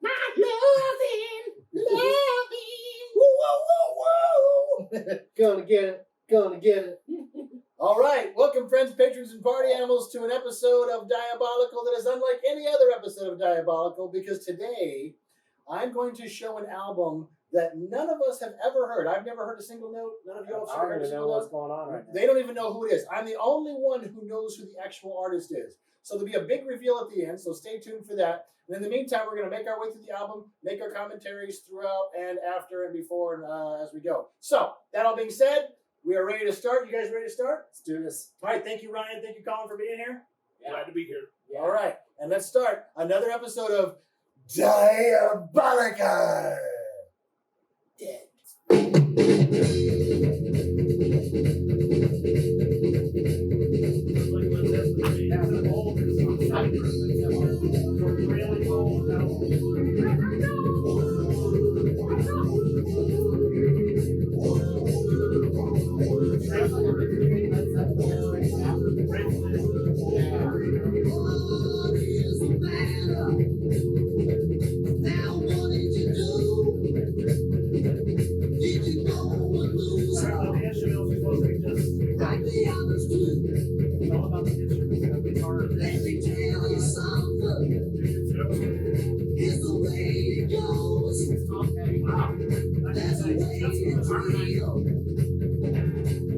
My loving. Woo, woo, woo, woo. Gonna get it. All right, welcome friends, patrons, and party animals to an episode of Diabolical that is unlike any other episode of Diabolical because today I'm going to show an album that none of us have ever heard. I've never heard a single note. None of you have heard a single note. What's going on right now. They don't even know who it is. I'm the only one who knows who the actual artist is. So there'll be a big reveal at the end, so stay tuned for that. And in the meantime, we're going to make our way through the album, make our commentaries throughout and after and before and as we go. So, that all being said, we are ready to start. You guys ready to start? Let's do this. All right, thank you, Ryan. Thank you, Colin, for being here. Yeah. Glad to be here. Yeah. All right, and let's start another episode of Diabolical. Dead.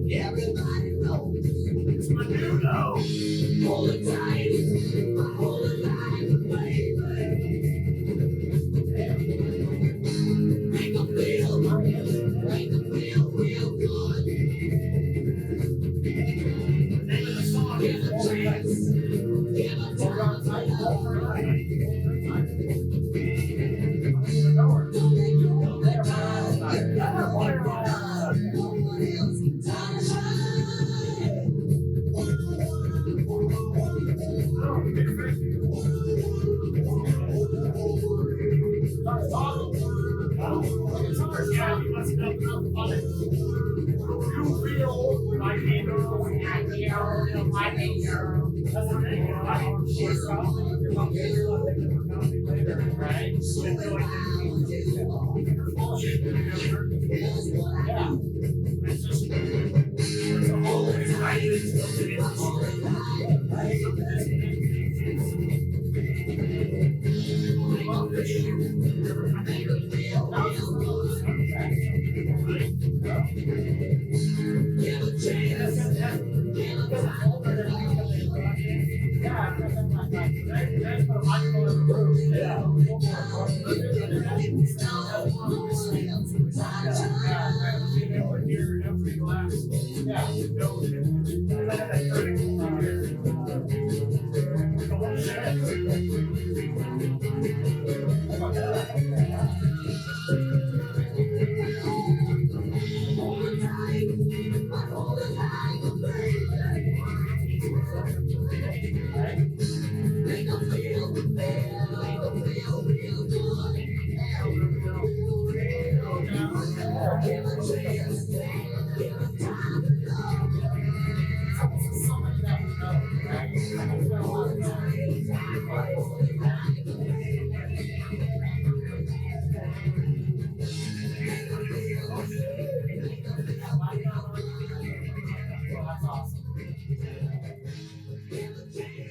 Everybody knows it's my new love. Hold it tight, hold it tight, baby. Make them feel real good. Name of the song is a chance. Give a time. Don't let go of that time. No one else can touch it. Yeah, you must know how funny. You feel like a girl, like a girl. That's the thing, right? She's probably your mom gave her like they were coming later, right? So they feel like they're bullshit. Yeah. It's just, it's a whole excitement.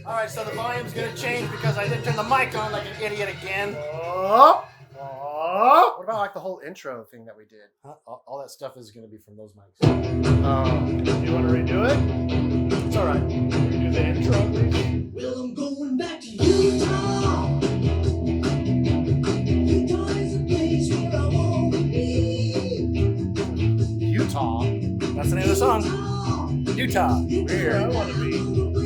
All right, so the volume's going to change because I didn't turn the mic on like an idiot again. What about like the whole intro thing that we did? All that stuff is going to be from those mics. Do you want to redo it? It's all right. Redo the intro, please. Well, I'm going back to Utah. Utah is a place where I want to be. Utah. That's the name of the song. Utah. Where I want to be.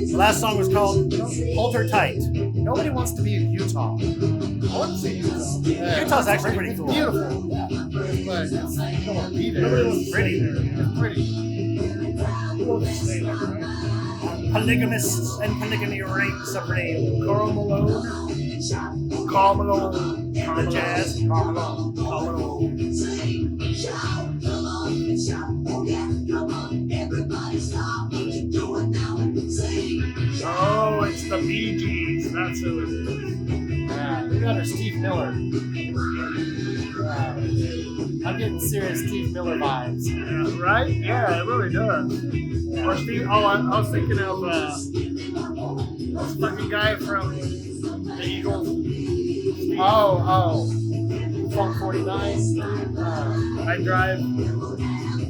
The last song was called Hold Her Tight. Nobody wants to be in Utah. I want to see Utah. Yeah, Utah's actually pretty cool. Beautiful. Yeah. But you don't want to be there. Nobody wants to Pretty. It's pretty. Who wants to stay there, right? Polygamists and polygamy reign supreme. Carl Malone. Carl Malone. The jazz. Carl Malone. Carl Malone. Oh, it's the Bee Gees. That's who it is. Yeah, Better Steve Miller. I'm getting serious Steve Miller vibes. Yeah, right? Yeah, it really does. Or Steve. Oh, I was thinking of this fucking guy from the Eagles. Steve. Oh. Funk 49. I drive.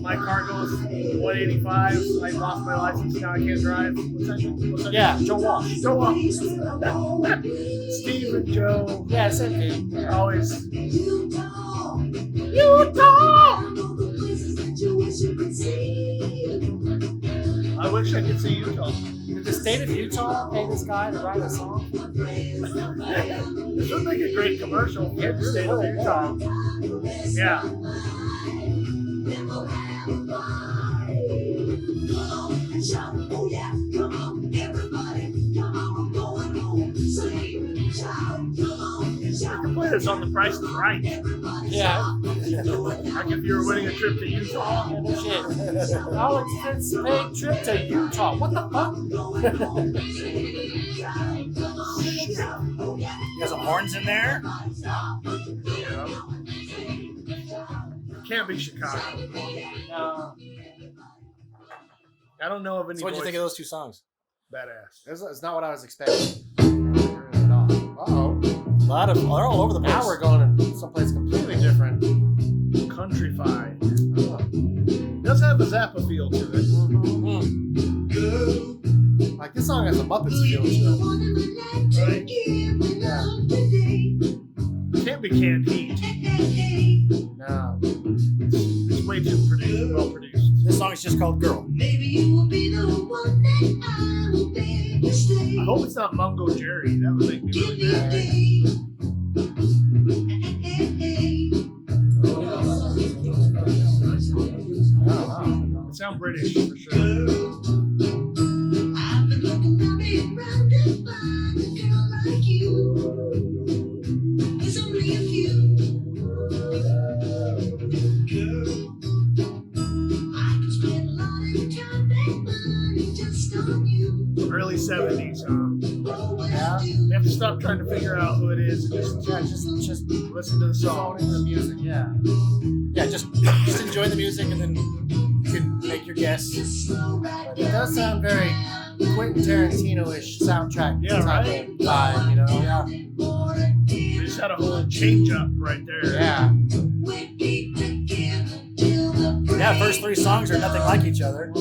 My car goes 185. I lost my license. Now I can't drive. What's that? Yeah, Joe Walsh. Joe Walsh. Steve and Joe. Yeah, same thing. Always. I wish I could see Utah. Did the state of Utah pay this guy to write a song? This would make a great commercial for the state of Utah. Yeah. I can play this on The Price is Right. Yeah. Like if you were winning a trip to Utah. Yeah, no shit. Alex Fitz paid trip to Utah. What the fuck? You got some horns in there? Yeah. Can't be Chicago. No. I don't know of any. So what do you think of those two songs? Badass. That's not what I was expecting. Uh-oh. They're all over the place. Now we're going to someplace completely different. Country-fi. Does have a Zappa feel to it. Like this song has a Muppets feel to it. Right? Can't be Canned Heat. No. It's way too well produced. This song is just called Girl. Maybe you will be the one that I will beg to stay. I hope it's not Mungo Jerry. That would make me Give really me a mad. day. It sounds British for sure. I've been looking around and find a girl like you. There's only a few. I can spend a lot of time and money just on you. Early 70s, huh? Yeah. You have to stop trying to figure out who it is and just listen to the Song song. and the music, yeah. Yeah, just enjoy the music and then you can make your guess. But it does sound very Quentin Tarantino-ish soundtrack Yeah, type right? of vibe, you know? Yeah. We just had a whole change up right there. Yeah. Yeah, first three songs are nothing like each other.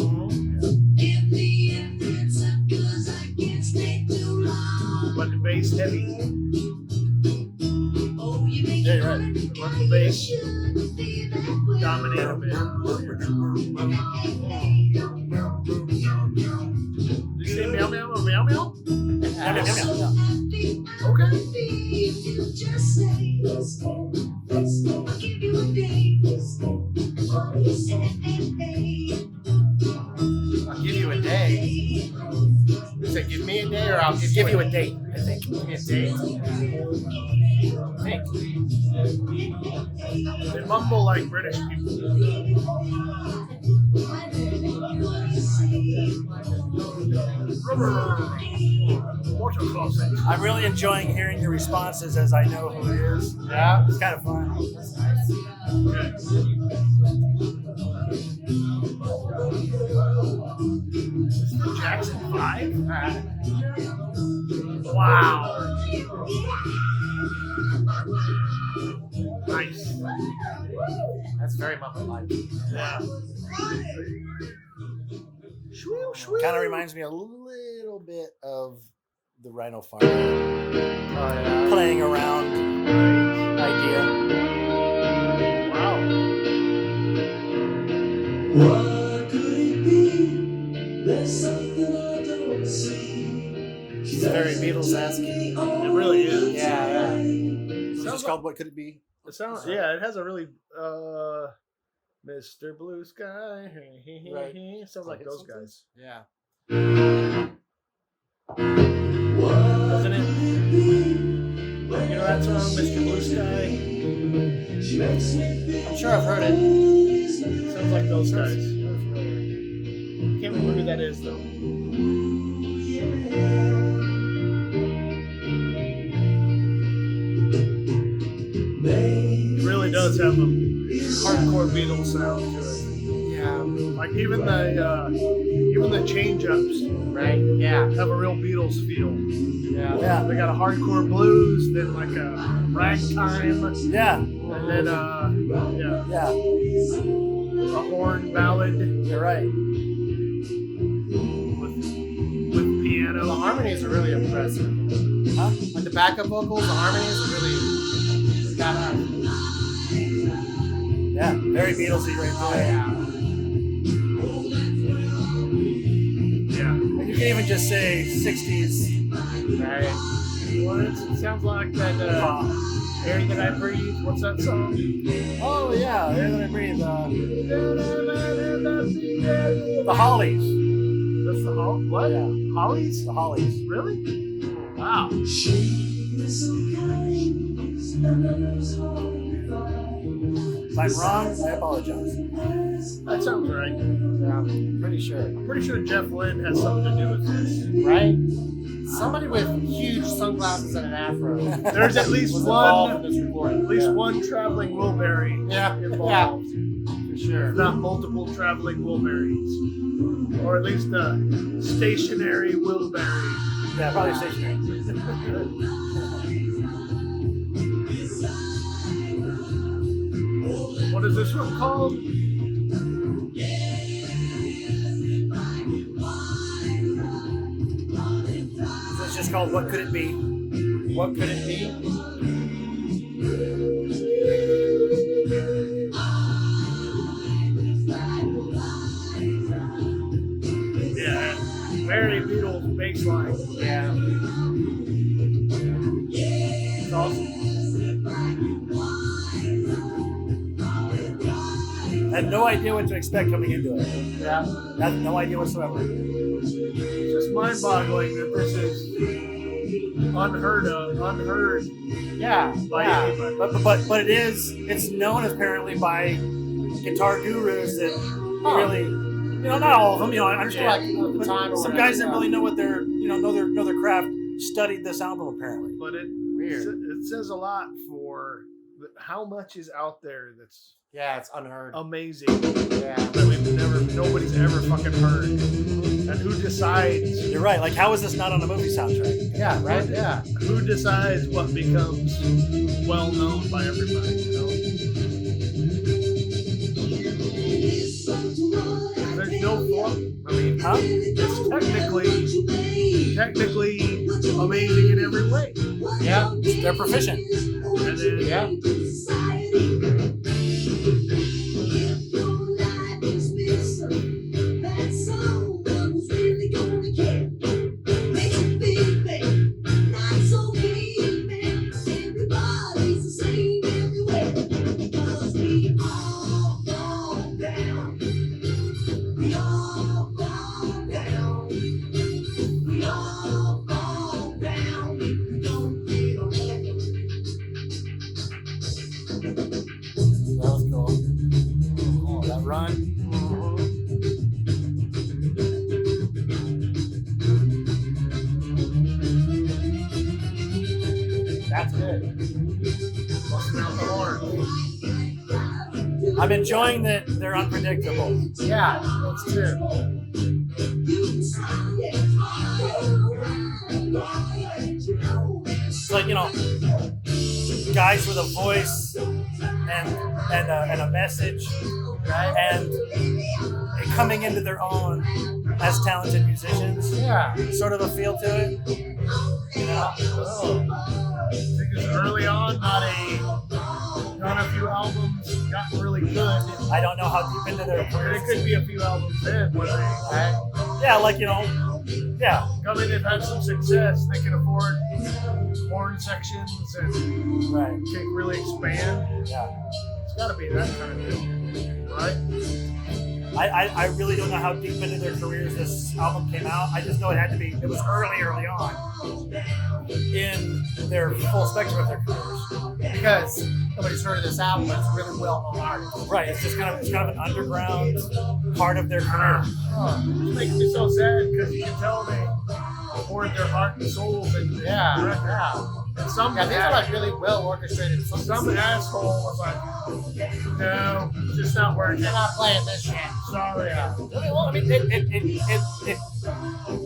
But the bass heavy. Yeah, you're right. Let the bass dominate a bit. Did you say meow meow or meow meow? Yeah, yeah, yeah, yeah. Okay. I'll give you a day. You say give me a day or I'll give you a date, I think. Give me a date. I think. They mumble like British people. Water closet. I'm really enjoying hearing your responses as I know who it is. Yeah. It's kind of fun. Okay. Is this the Jackson 5? Wow. Nice. That's very Muppet-like. Yeah. Kind of reminds me a little bit of the Rhino Farm Oh, yeah. playing around idea. Wow. What could it be? There's something I don't see. It's very Beatles-esque. It really is. Yeah. It's just called What Could It Be? It sounds, yeah, it has a really, Mr. Blue Sky. Right. Sounds like those guys. Yeah. Doesn't it? You know that song, Mr. Blue Sky? I'm sure I've heard it. Sounds like those guys. Can't remember who that is, though. does have a hardcore Beatles sound to it. Yeah. Like even the change ups Right. Yeah. have a real Beatles feel. Yeah. Yeah. They got a hardcore blues, then like a ragtime, Yeah. and then Yeah. a horn ballad You're right. with piano. The harmonies are really impressive. Huh? Like the backup vocals, the harmonies are really badass. Yeah. Very Beatlesy right Oh there. yeah. Yeah. And you can even just say 60s. Right. Well, it sounds like that Air That I Breathe. What's that song? Oh yeah, Air That I Breathe. The Hollies. That's the what? Yeah. Hollies? The Hollies. Really? Wow. If I'm wrong, I apologize. That sounds right. Yeah. Pretty sure. I'm pretty sure Jeff Lynne has something to do with this. Right. Somebody with huge sunglasses and an afro. There's at least was involved in one, this recording. at least one traveling Wilbury Yeah. involved. For sure. If not multiple traveling Wilburys, or at least a stationary Wilbury. Yeah, probably stationary. What is this one called? So it's just called What Could It Be? What could it be? Yeah, very Beatles bass line. Yeah. It's awesome. I had no idea what to expect coming into it. Yeah. Had no idea whatsoever. It's just mind-boggling that this is unheard Yeah. by Yeah. anybody. But it's known apparently by guitar gurus that really, not all of them, I understand. Like at the But time or some whatever, guys that yeah. really know what their, know their craft studied this album apparently. But it says a lot for how much is out there that's Yeah, it's unheard. amazing Yeah. that nobody's ever fucking heard. And who decides? You're right. Like, how is this not on a movie soundtrack? Yeah, right? Yeah. Who decides what becomes well known by everybody? There's no form. I mean, Huh? it's technically amazing in every way. Yeah. They're proficient. And then, Yeah. That was cool. Oh, that run. That's good. busting out the horn. I'm enjoying that they're unpredictable. Yeah, that's true. It's like, guys with a voice and a message, Right? and coming into their own as talented musicians. Yeah. Sort of a feel to it. Oh. I think it's early on, not a few albums gotten really good. I don't know how deep into their And career. it could be a few albums in where they Right? Yeah, like, yeah. come in and had some success. They can afford horn sections and Right. can really expand. Yeah. It's got to be that kind of deal, right? I really don't know how deep into their careers this album came out. I just know it was early on in their full spectrum of their careers. Because nobody's heard of this album, but it's a really well-known artist. Right, it's kind of an underground part of their career. It makes me so sad because you can tell they poured their heart and soul into Yeah. the record. Yeah. And some Yeah, these are like really well orchestrated songs. some asshole was like, no, it's just not working. You're not playing this shit. Sorry. Well, I mean,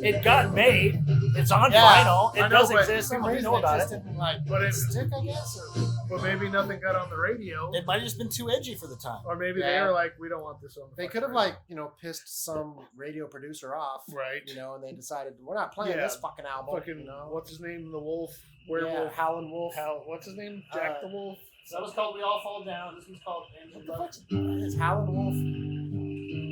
it got made. It's on Yeah, vinyl. It I know, does but exist. For some People do reason know it about just it. didn't like But it- stick, I guess. Or, But maybe nothing got on the radio. It might have just been too edgy for the time. Or maybe they Yeah. were like, we don't want this on the they fucking could have radio. like pissed some radio producer off, Right. and they decided we're not playing Yeah. this fucking album. Fucking, what's his name? The wolf? Werewolf? Yeah, Howlin' Wolf. What's his name? Jack the Wolf? So that was called We All Fall Down. This one's called What the fuck's it's Howlin' Wolf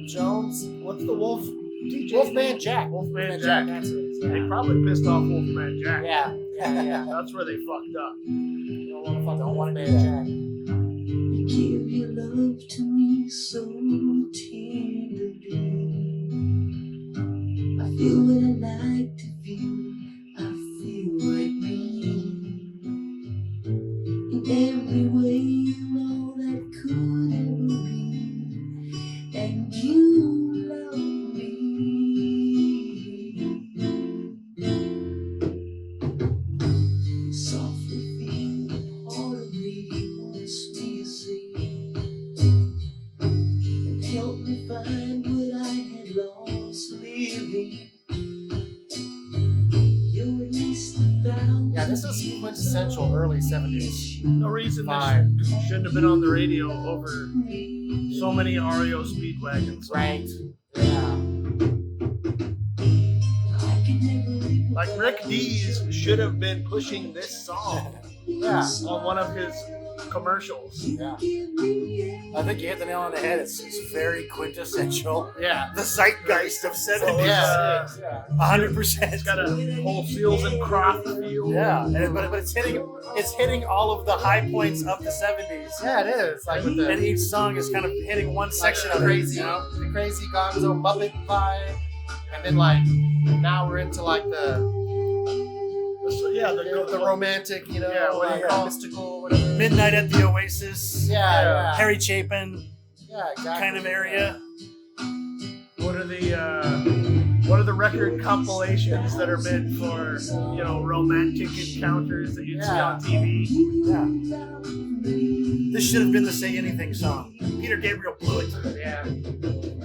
Jones? What's the wolf? DJ Wolfman Jack. Wolfman Jack. That's it. They Yeah. probably pissed off Wolfman Jack. Yeah. That's where they fucked up. You don't want to fuck Wolfman Jack. You give your love to me so tenderly. I feel what I like to feel. I feel like me. In every way, you're all that could ever be. And you love me. Softly feel the heart of me wants me to see. And help me find what I had lost living. You're at least 1,000 Yeah, this is quintessential early 70s. No reason Vibe. this shouldn't have been on the radio over so many REO Speedwagons. Right. Yeah. I can never live Like Rick Dees should have been pushing this song Yeah. on one of his commercials. Yeah. I think you hit the nail on the head. It's very quintessential. Yeah. The zeitgeist of 70s. Yeah. it is, yeah. 100%. It's got a whole Seals and Croft feel. Yeah, but it's hitting all of the high points of the 70s. Yeah, it is. Like with And the each song is kind of hitting one section of it. crazy, the crazy Gonzo Muppet vibe, and then like now we're into like the romantic, what do you call it? Mystical, whatever. Midnight at the Oasis. Yeah. Harry Chapin Yeah, exactly. kind of area. What are the record compilations that are meant for romantic encounters that you'd see Yeah. on TV? Yeah. This should have been the Say Anything song. Peter Gabriel blew it. Yeah.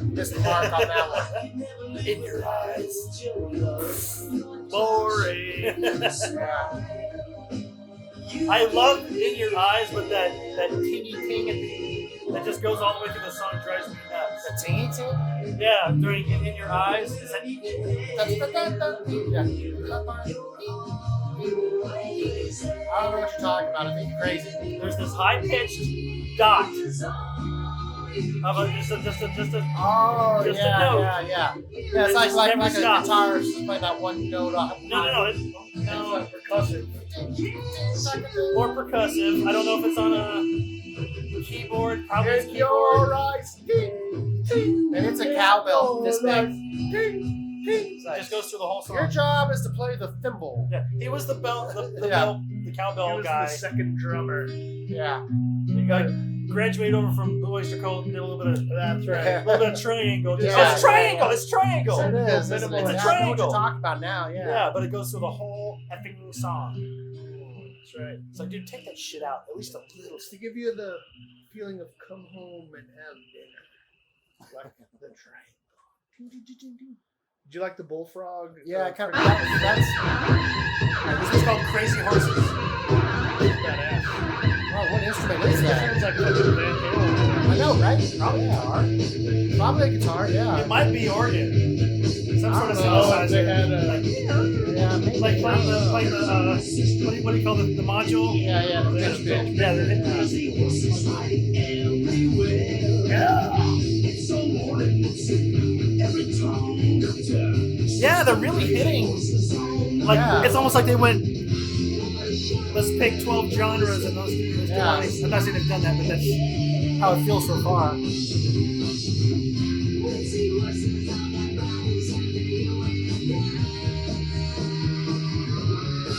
Missed the mark on that one. In your eyes. Boring. Yeah. I love In Your Eyes, but that tingy ting at the that just goes all the way through the song drives me nuts. The tingy ting? Yeah, during In Your Eyes. Is that I don't know what you're talking about. I think you're crazy. there's this high pitched dot of just a Oh, Just a yeah, note. yeah. Yeah, it's It like just like never a stops. guitar is just playing that one note off. no, percussive. Or percussive. I don't know if it's on a keyboard. Probably it's In keyboard. your eyes. And it's a cowbell. This big. It just goes through the whole Your song. job is to play the thimble. Yeah, he was the bell, the Yeah. cowbell He was guy. the second drummer. Yeah. He got graduated over from the Oyster Cult and did a little bit of That's right. triangle. Yeah. Oh, it's triangle. It's triangle. It is. It's Isn't a it? I know what triangle. you're talking about now. Yeah. Yeah, but it goes through the whole effing song. That's right. It's like, dude, take that shit out at least a little. To give you the feeling of come home and have dinner. Like the triangle. Did you like the bullfrog? Yeah, kind of. That's This is called Crazy Horses. badass. oh, what instrument is that? Sounds like fucking Van Halen. I know, right? Probably guitar. Probably a guitar. Yeah. It might be organ. Some sort of Oh, they synthesizer. had a. Yeah, maybe. Like playing the what do you call the module? Yeah, the pitch pick. Yeah, yeah, they're really hitting. Like Yeah. it's almost like they went. Let's pick 12 genres and those. Yeah. I'm not saying they've done that, but that's how it feels so far.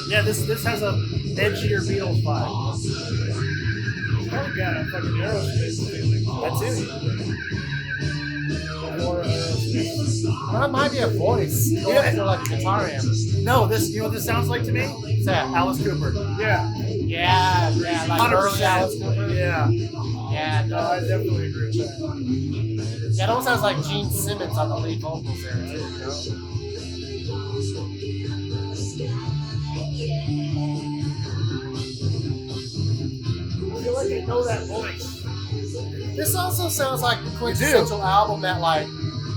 Yeah, this has a edgier Beatles vibe. Kind of got a fucking Aerosmith feeling. That too. Or Aerosmith. That might be a voice. Going through like a guitar amp. No, this, you know what this sounds like to me? What's that? Alice Cooper. Yeah. Yeah, like early 100%. Alice Cooper. Yeah. Yeah, it No, I does. definitely agree with that. Yeah, it almost sounds like Gene Simmons on the lead vocals there too. You know? I feel like I know that voice. This also sounds like the quintessential album that like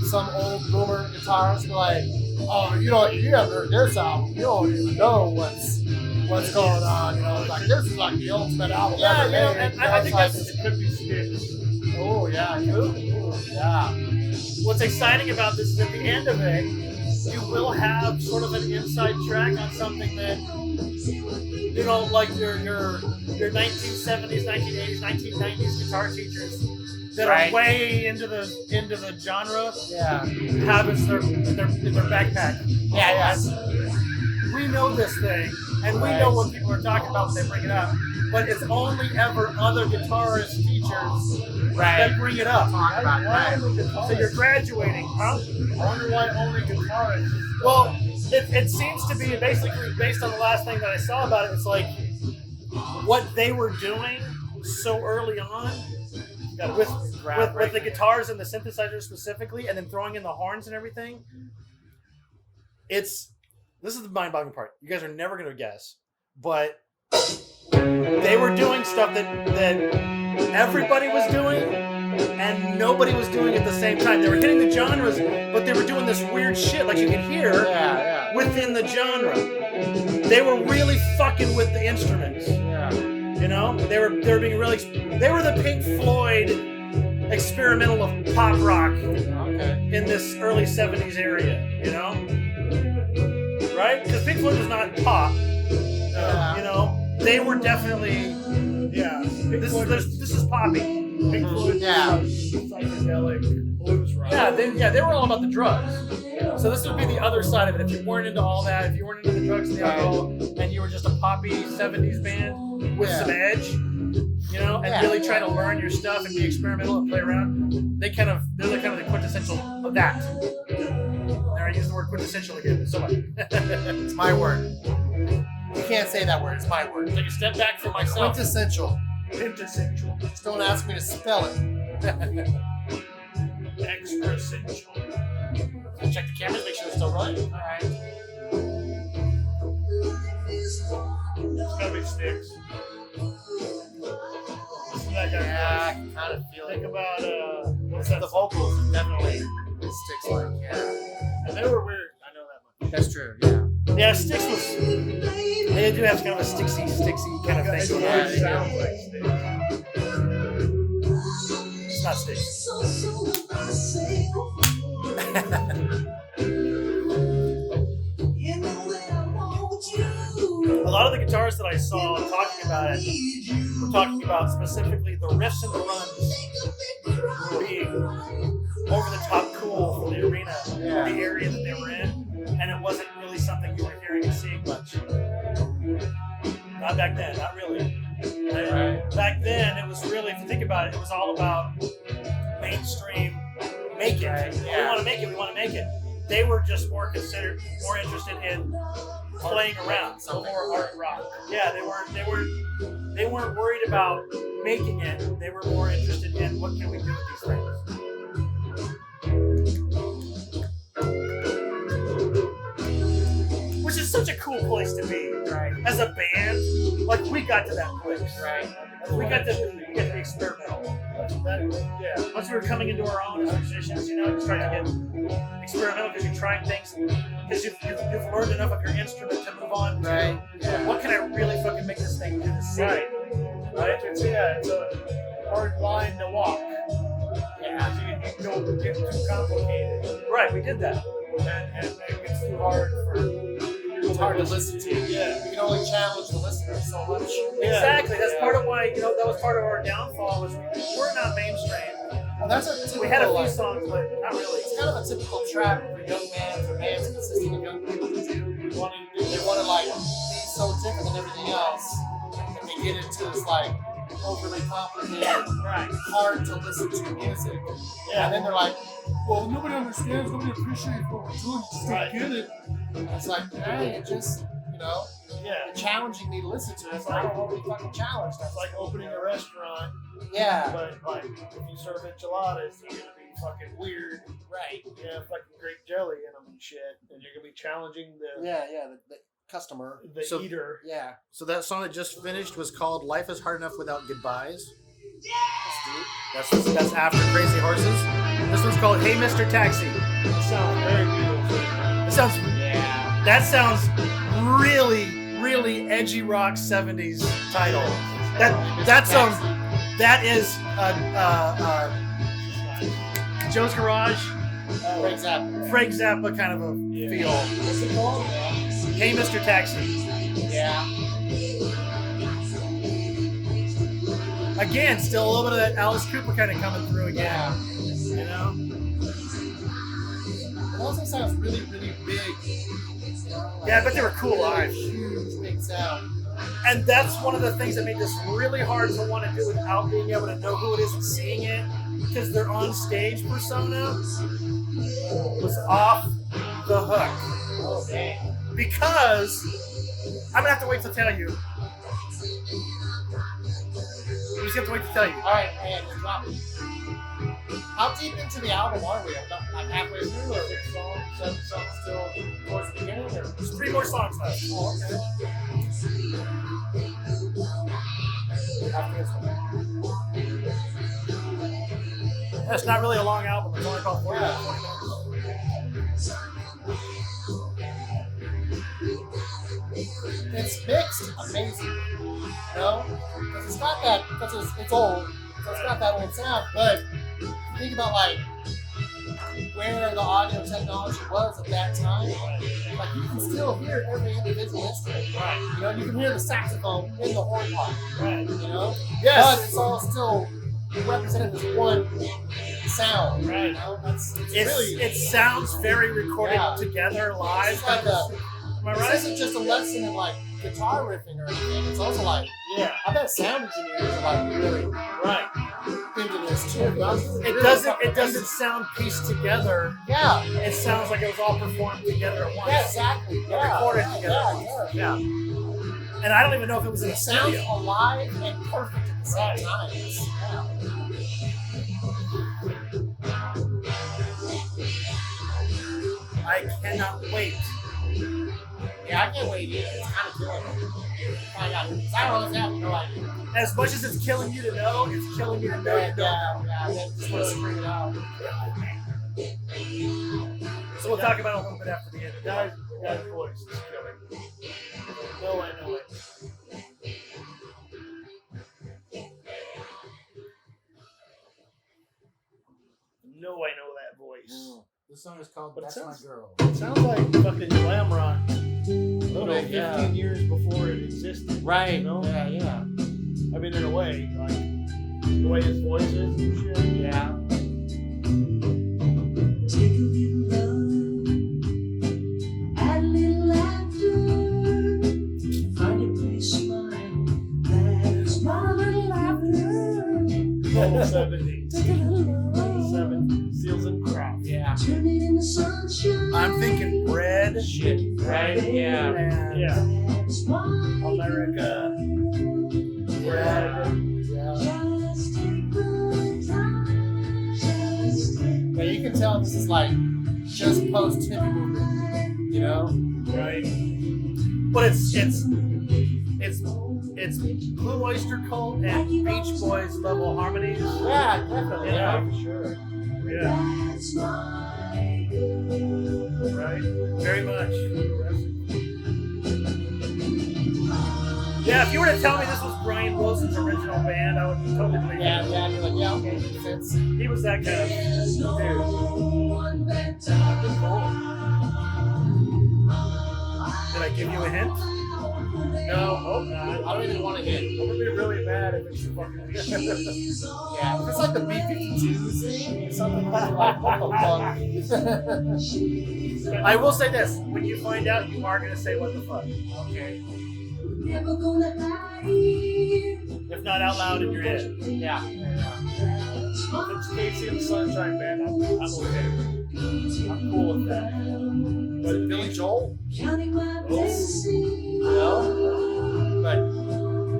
some old boomer guitarists were like, oh, you haven't heard this album, you don't even know what's going on, you know, like this is like the ultimate album Yeah, ever you know, made. and You know, I it's think like, that's- It could be Styx. oh yeah, yeah. What's exciting about this is at the end of it, you will have sort of an inside track on something that, you know, like your 1970s, 1980s, 1990s guitar teachers that Right. are way into the genre Yeah. have as their backpack. Yeah, We know this thing, and we know what people are talking about when they bring it up. But it's only ever other guitarist teachers that bring it up. Talk about that. So you're graduating, huh? I wonder why only guitarists. Well, it seems to be basically based on the last thing that I saw about it. It's like what they were doing so early on with the guitars and the synthesizer specifically, and then throwing in the horns and everything. This is the mind-boggling part. You guys are never going to guess, but they were doing stuff that everybody was doing, and nobody was doing at the same time. They were hitting the genres, but they were doing this weird shit, like you could hear Yeah. within the genre. They were really fucking with the instruments. Yeah. You know, they were being really. They were the Pink Floyd experimental of pop rock Okay. in this early '70s area. You know, right? Because Pink Floyd was not pop. You know, they were definitely. Yeah. This is poppy. Pink Floyd. Yeah. Psychedelic blues rock. Yeah, they were all about the drugs. So this would be the other side of it. If you weren't into all that, if you weren't into the drugs and the alcohol, and you were just a poppy '70s band with some edge, you know, and really trying to learn your stuff and be experimental and play around, they're kind of the quintessential of that. There, I used the word quintessential again. So much. It's my word. You can't say that word. It's my word. Take a step back for myself. Quintessential. Quintessential. Just don't ask me to spell it. Extra essential. Check the cameras, make sure they're still running. All right. It's gotta be Styx. Listen to that guy. Yeah, I can kind of feel Think it. about what's that? The vocals definitely sticks like, yeah. And they were weird. I know that much. That's true, yeah. Yeah, Styx was. They do have kind of a sticksy kind of It thing. always Yeah. sounds like Styx. It's not Styx. A lot of the guitarists that I saw talking about it were talking about specifically the riffs and the runs being over the top cool for the arena, the area that they were in, and it wasn't really something you were hearing and seeing much. Not back then, not really. Back then, it was really, if you think about it, it was all about mainstream make it. We want to make it, we want to make it. They were just more interested in playing around. So More art rock. Yeah, they weren't worried about making it. They were more interested in what can we do with these things. Which is such a cool place to be, right? As a band, like we got to that place, Right. We got to be experimental. Once we were coming into our own as musicians, you know, just trying to get experimental because you're trying things, because you've learned enough of your instrument to move on to Right. what can I really fucking make this thing do to sing? Right? It's a hard line to walk. Yeah. You don't get too complicated. Right, we did that. And it gets too hard for. It's hard to listen to. Yeah. You can only challenge the listener so much. Exactly. That's part of why, you know, that was part of our downfall was we're not mainstream. Well, that's a typical, We had a few like, songs, but not really. it's kind of a typical trap for young bands or bands consisting of young people to do. They want to like be so different than everything else that they get into this like overly complicated, hard to listen to music. And then they're like, well, nobody understands, nobody appreciates what we're doing, just don't get it. It's like, hey, it just, Yeah. you're challenging me to listen to it, so I don't want to be fucking challenged. It's like opening a restaurant, Yeah. but like if you serve enchiladas, they're gonna be fucking weird. Right. Yeah, fucking grape jelly in them and shit, and you're gonna be challenging the Yeah, the customer. So- eater. Yeah. So that song that just finished was called "Life Is Hard Enough Without Goodbyes." That's after Crazy Horses. This one's called "Hey Mr. Taxi." It sounds very beautiful. It sounds. Yeah. That sounds really edgy rock 70s title. That sounds. That is Joe's Garage, Frank Zappa. Frank Zappa kind of a feel. What's it called? Yeah. Hey Mr. Taxi. Yeah. Again, still a little bit of that Alice Cooper kind of coming through again. Yeah. You know? It also sounds really big. Yeah, I bet they were cool live. Huge, big sound. And that's one of the things that made this really hard to want to do without being able to know who it is and seeing it. Because their on-stage persona was off the hook. Okay. Because I'm gonna have to wait to tell you. I'm just gonna have to wait to tell you. All right, man, just drop it. How deep into the album are we? Like halfway through, or 6 songs, 7 songs still towards the beginning? Or? There's 3 more songs left. Oh, okay. After this one. That's not really a long album. It's only about 40 minutes. It's mixed amazing, you know? Because it's got that, because it's old, so it's got that old sound, but think about like where the audio technology was at that time. Like you can still hear every individual instrument. Right. You know, you can hear the saxophone in the horn part. Right. You know? Yes. But it's all still represented as one sound. Right. You know? It sounds very recorded Yeah. together live. It's like Am I this right? isn't just a lesson in like guitar riffing or anything. It's also like, Yeah. I bet sound engineers are like really Right. into this too. It doesn't sound pieced together. Yeah. It sounds like it was all performed together at once. Yeah, exactly. Yeah. Recorded together. Yeah. Yeah. And I don't even know if it was in a It sounds studio. alive and perfect at the same time. Yeah. I cannot wait. Yeah, I can't wait either. It's kind of killing me. Find out. 'Cause I always have no idea. As much as it's killing you to know, it's killing you to know you don't know. Yeah. I just want to scream it out. So we'll talk about it a little bit after the end. Guy's voice is killing me. No, I know it. No, I know that voice. This song is called But it That's sounds- My Girl. It sounds like fucking glam rock. little bit, 15 yeah. years before it existed. Right. You know? Yeah. I mean, in a way, like the way his voice is and shit. Yeah. Take a little love, add a little laughter, find a place smile, that's my little laughter. Whole 70s. Take a little love, 7 seals and crafts. Yeah. turn it into sunshine. I'm thinking bread. Shit. Right? Yeah. And Yeah. That's my America. Yeah. Just take the time. Just take Yeah, you can tell this is like just post hippie movement, you know? Right. but it's Blue Oyster Cult and Beach Boys level harmonies. Yeah, definitely. Yeah. For sure. Yeah. that's my girl. Right. Very much. Yeah, if you were to tell me this was Brian Wilson's original band, I would totally believe Yeah, it. yeah, you're like, yeah, okay, makes sense. He was that kind of There's no dude. one better. Did I give you a hint? No, hope not. I don't even want to hit. I'm gonna be really mad if it's fucking. Yeah, if it's like the B-52s thing or something, like, what the fuck? I will say this: when you find out, you are gonna say what the fuck. Okay. Never gonna hide. If not out loud in your head. Yeah. If it's Casey and the Sunshine Band, I'm okay. I'm cool with that. But Billy Joel? Counting my blessings. No. But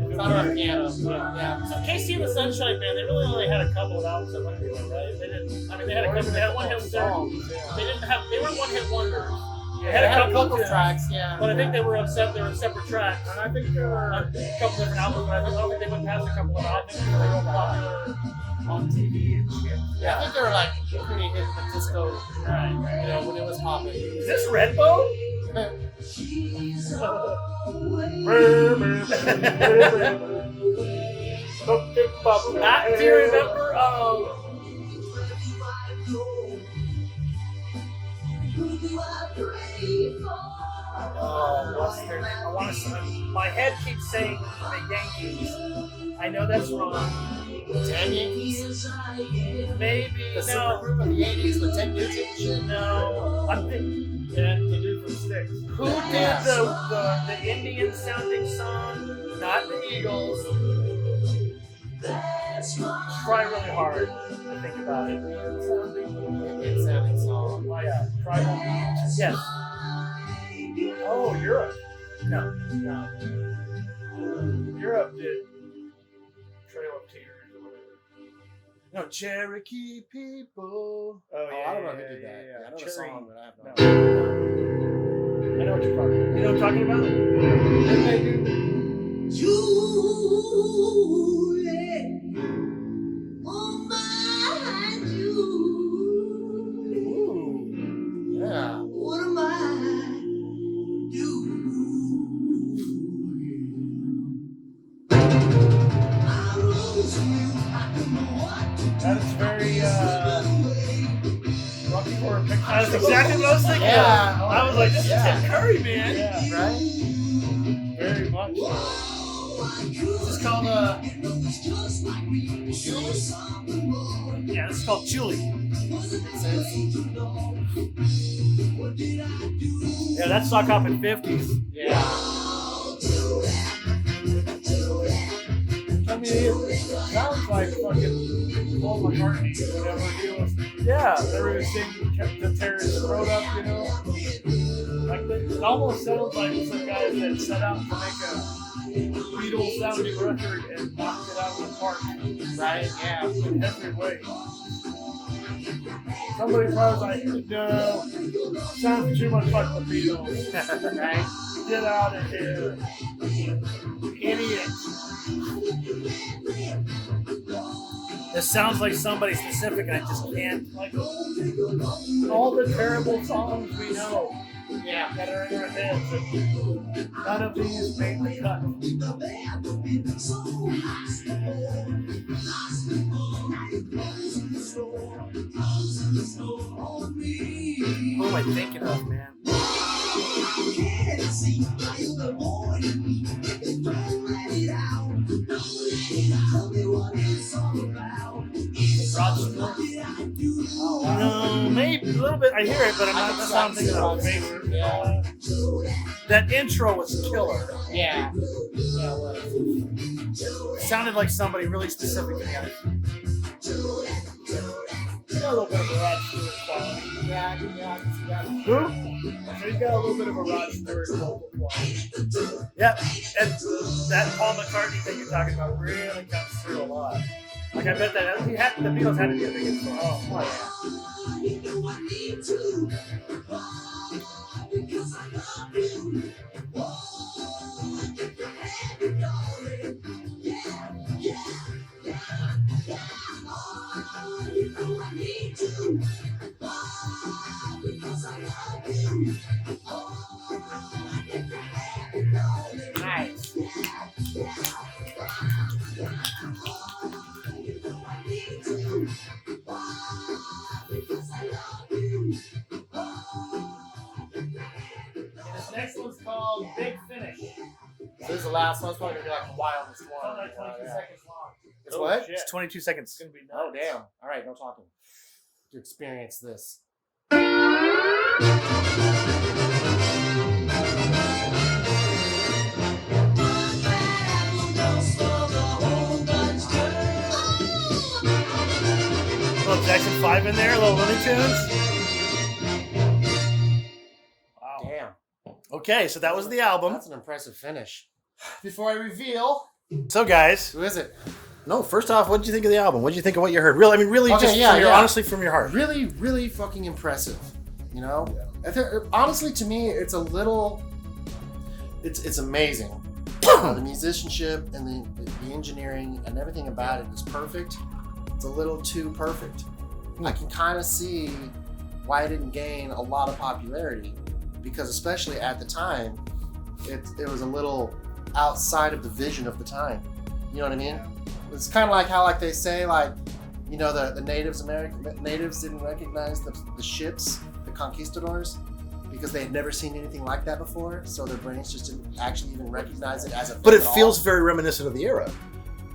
it's not on a piano. Yeah. So Casey and the Sunshine Band, they really only had a couple of albums that went anywhere, right? They didn't. I mean, they had a couple. They had one hit songs. They didn't have. They weren't one hit wonders. They had a couple of tracks, yeah. But I think they were upset. They were separate tracks. And I think there were a couple different albums, but I don't think they went past a couple of albums. They were real popular on TV and shit. Yeah, I think they were like pretty hit the disco, Right. you know, when it was popping. Is this Redbone? Do you remember? What's their name? I want to say. My head keeps saying the Yankees. I know that's wrong. 10 Yankees? Maybe The no. supergroup of the 80s with 10 Nugent? No. I'm thinking. Yeah, the dude from Styx. Who did the Indian sounding song? Not the Eagles. Try really hard to think about it. Indian sounding song. Oh yeah, Tribal Beat. Yes. Oh, Europe. No. Europe did Trail of Tears or whatever. No, Cherokee people. Oh, Oh, I don't know who did that. Yeah, I know the Cherry. song, but I have no No. idea. I know what you're talking about. You know what I'm talking about? Didn't they do? Julie, oh my Julie, Yeah. what am I doing? I lose you, I don't know what to do. That is very Rocky Horror Picture That's Show. exactly what I was thinking Yeah. of. I was like, this is Yeah. Tim Curry, man. Yeah, Right? very much. This is called yeah, this is called Julie. Yeah, that's Sock Hop in 50s. Yeah. I mean, it sounds like fucking Paul McCartney, whatever he was. Yeah. Everybody singing, kept the tear his throat up, you know? Like, it almost sounds like some guys that set out to make a Beatles sounding record and knocked it out of the park. Right? Yeah. In every way. Somebody probably was like, no, sounds too much like the Beatles. Right? Get out of here. Idiot. This sounds like somebody specific, and I just can't. Like, all the terrible songs we know Yeah. that are in our heads, and none of these made the cut. Who am I thinking of, man? Rod Stewart. No, maybe a little bit. I hear it, but I'm not. That's not what I'm thinking of. Yeah. That intro was killer. Yeah. Yeah, it was. It sounded like somebody really specific. Got a little bit of a Rod Stewart quality. Yeah, I can see that. Who? So he's got a little bit of a Rod Stewart vocal quality. Yep. And that Paul McCartney thing you're talking about really comes through a lot. Like I bet that the Beatles had to be a big influence. Oh Nice. This next one's called Big Finish. This is the last one. It's probably going to be like the wildest It's one. like 22 Yeah. seconds long. It's what? Shit. It's 22 seconds. It's gonna be nuts. Oh, damn. All right, no talking. To experience this. Little Jackson 5 in there, little Looney Tunes. Okay, so that was the album. That's an impressive finish. Before I reveal, So, guys, who is it? no. First off, what did you think of the album? What did you think of what you heard? Really, Okay, just yeah, from your, yeah. honestly from your heart. Really, really fucking impressive. You know, honestly, to me, it's a little. It's amazing. The musicianship and the engineering and everything about it is perfect. It's a little too perfect. I can kind of see why it didn't gain a lot of popularity, because especially at the time, it was a little outside of the vision of the time. You know what I mean? It's kind of like how, like, they say, like, you know, the natives didn't recognize the ships, the conquistadors, because they had never seen anything like that before, so their brains just didn't actually even recognize it as a But it thing at feels all. very reminiscent of the era.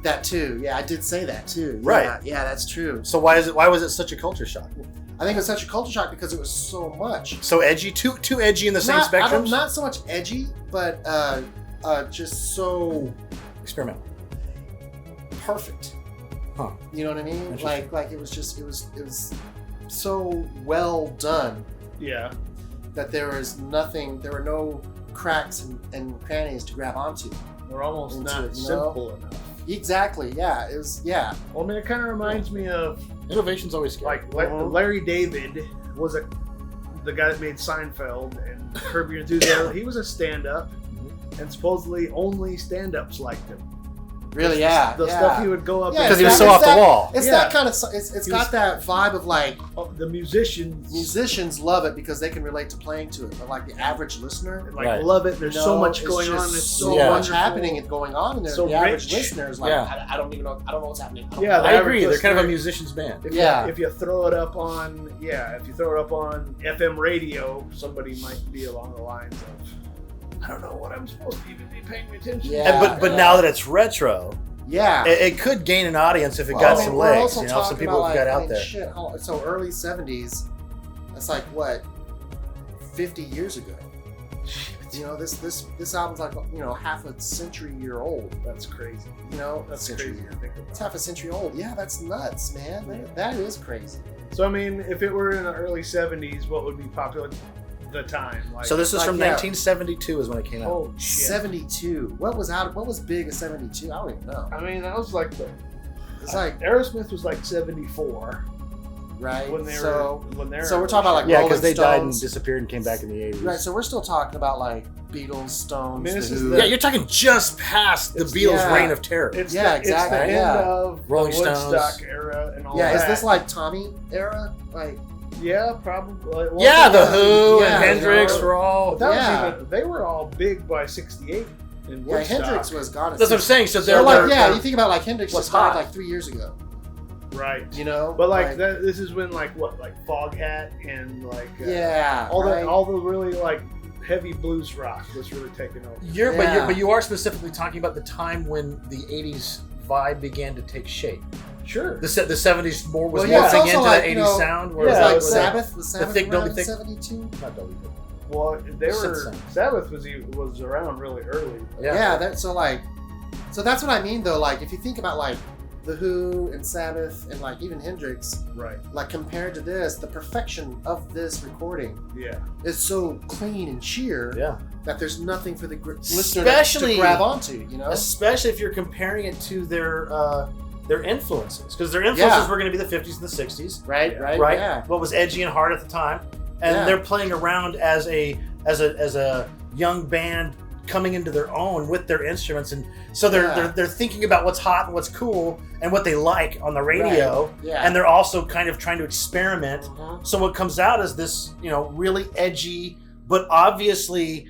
That too. Yeah, I did say that too. Right. Yeah, that's true. So why was it such a culture shock? I think it was such a culture shock because it was so much. So edgy, too edgy in the same spectrums? Not so much edgy, but just so Experiment. perfect. Huh. You know what I mean? Interesting. Like it was so well done Yeah. that there were no cracks and crannies to grab onto. We're almost Into not it, you know? simple enough. Exactly. Yeah. It was. Yeah. Well, I mean, it kind of reminds me of Innovation's always scary. like Larry David was the guy that made Seinfeld and Curb Your Enthusiasm. He was a stand-up, and supposedly only stand-ups liked him. Really. Yeah. The yeah. stuff he would go up Yeah, and because he was it's so that- off the wall. It's Yeah. that kind of. It's He got was- that vibe of like the musicians musicians love it because they can relate to playing to it, but like the average listener, like Right. love it. There's so no, much it's going on. just It's so so Yeah. much wonderful. happening and going on, and So the average rich. listener is like, Yeah. I don't even know. I don't know what's happening. I don't Yeah, know. the I average agree. They're kind of a listener- musician's band. Yeah. If you throw it up on FM radio, somebody might be along the lines of, I don't know what I'm supposed to even be paying attention to. Yeah. And, but now that it's retro, Yeah. it could gain an audience if it Well, got I mean, some we're legs. also You know, some talking people about, got like, I out mean, there. Shit, so early 70s. That's like what, 50 years ago. You know, this album's like, you know, half a century year old. That's crazy. You know, That's century crazy year. to think It's about. half a century old. Yeah, that's nuts, man. That is crazy. So I mean, if it were in the early 70s, what would be popular at the time? Like, So this is like, from yeah. 1972 is when it came out. oh shit. 72. What was big at 72? I don't even know. I mean, that was like It's like, Aerosmith was like 74 right? when they so, were when they were. so we're talking about like Yeah, Rolling because they died and Stones. disappeared and came back in the 80s. Right, so we're still talking about like Beatles, Stones, I mean, this The is Who. the- Yeah, you're talking just past the It's- Beatles' yeah. reign of terror. It's Yeah, the, exactly, It's the yeah. end of Rolling the Stones. Woodstock era and all Yeah, that. is this like Tommy era? Like, Yeah, probably. Well, Yeah, the yeah. Who Yeah, and Hendrix you know, were all. But that Yeah. was even, they were all big by 68 in yeah, Woodstock. Hendrix was gone. at That's what I'm 60. saying. So So they're like, they're- yeah, they're- you think about like Hendrix what's just died hot? like 3 years ago. Right. You know, But like that, this is when like Foghat and like yeah, all right? the really like heavy blues rock was really taking over. Yeah. but you are specifically talking about the time when the 80s vibe began to take shape. Sure. The 70s more was Well, yeah, it's morphing also into like, that you 80s know, sound. Where yeah, it It's like was Sabbath. Was Sabbath thick, around don't in be thick. 72? Not Dolby Vision. Well, they Sit were sound. Sabbath was around really early. Yeah, so that's what I mean though. Like, if you think about like The Who and Sabbath and like even Hendrix, Right. like compared to this, the perfection of this recording Yeah. is so clean and sheer Yeah. that there's nothing for the listener Especially- to grab onto. You know, Especially if you're comparing it to their influences, because their influences Yeah. were going to be the 50s and the 60s, right? right? Yeah. What was edgy and hard at the time, and Yeah. they're playing around as a young band coming into their own with their instruments, and so Yeah. they're thinking about what's hot and what's cool and what they like on the radio, Yeah. and they're also kind of trying to experiment. Mhm. So what comes out is this, really edgy but obviously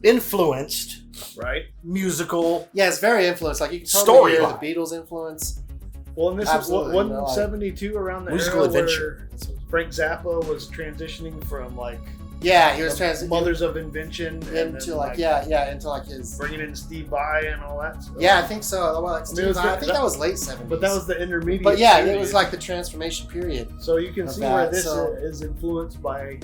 influenced Right. musical. Yeah, it's very influenced. Like you can totally hear the Storyline. Beatles influence. Well, and this Absolutely, is you know, like- 172 around the Musical era adventure. where Frank Zappa was transitioning from like Yeah, he was the transitioning Mothers of Invention and into then, like into like his. bringing in Steve Vai and all that stuff. Yeah, I think so. Well, like I mean, it Steve was Vai, I think that- that was late 70s. But that was the intermediate. But yeah, it period. was like the transformation period. So you can of see that, where this so- is influenced by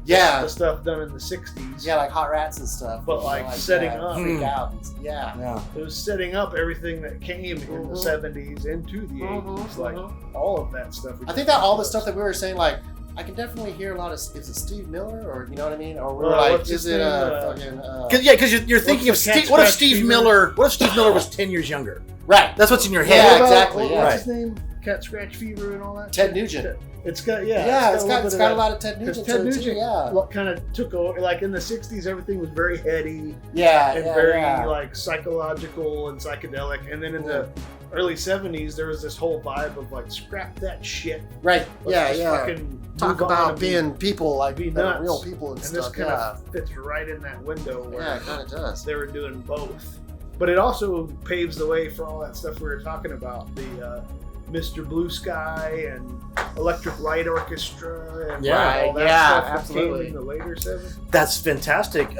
Yeah, the stuff done in the 60s. yeah, like Hot Rats and stuff. But, you know, like, setting yeah, up. freak out. Yeah. Yeah. It was setting up everything that came in Mhm. the 70s into the 80s. Like all of that stuff. I think that all the stuff that we were saying, like I can definitely hear a lot of. Is it Steve Miller or you know what I mean? Or we're Well, like, what's is his it name, fucking? Because you're thinking of What's the cat Steve. What if scratch Steve fever? Miller? What if Steve Miller was 10 years younger? Right. That's what's in your Yeah, head. What about- exactly, What's yeah. his name? Cat scratch fever and all that. Ted Nugent. It's got Yeah, it's got little a bit of lot of Ted that. 'Cause Nugent. Ted to it, too, Nugent yeah. kind of took over. Like in the '60s, everything was very heady Yeah, and very like psychological and psychedelic. And then in the early '70s, there was this whole vibe of like scrap that shit. Right. Let's just fucking Talk move on about and being people, like be that are nuts. real people and, And stuff. this kind of fits right in that window where Yeah, it kind of does. they were doing both. But it also paves the way for all that stuff we were talking about. The Mr. Blue Sky and Electric Light Orchestra and Yeah. all that Yeah, stuff that absolutely. came in the later '70s. That's fantastic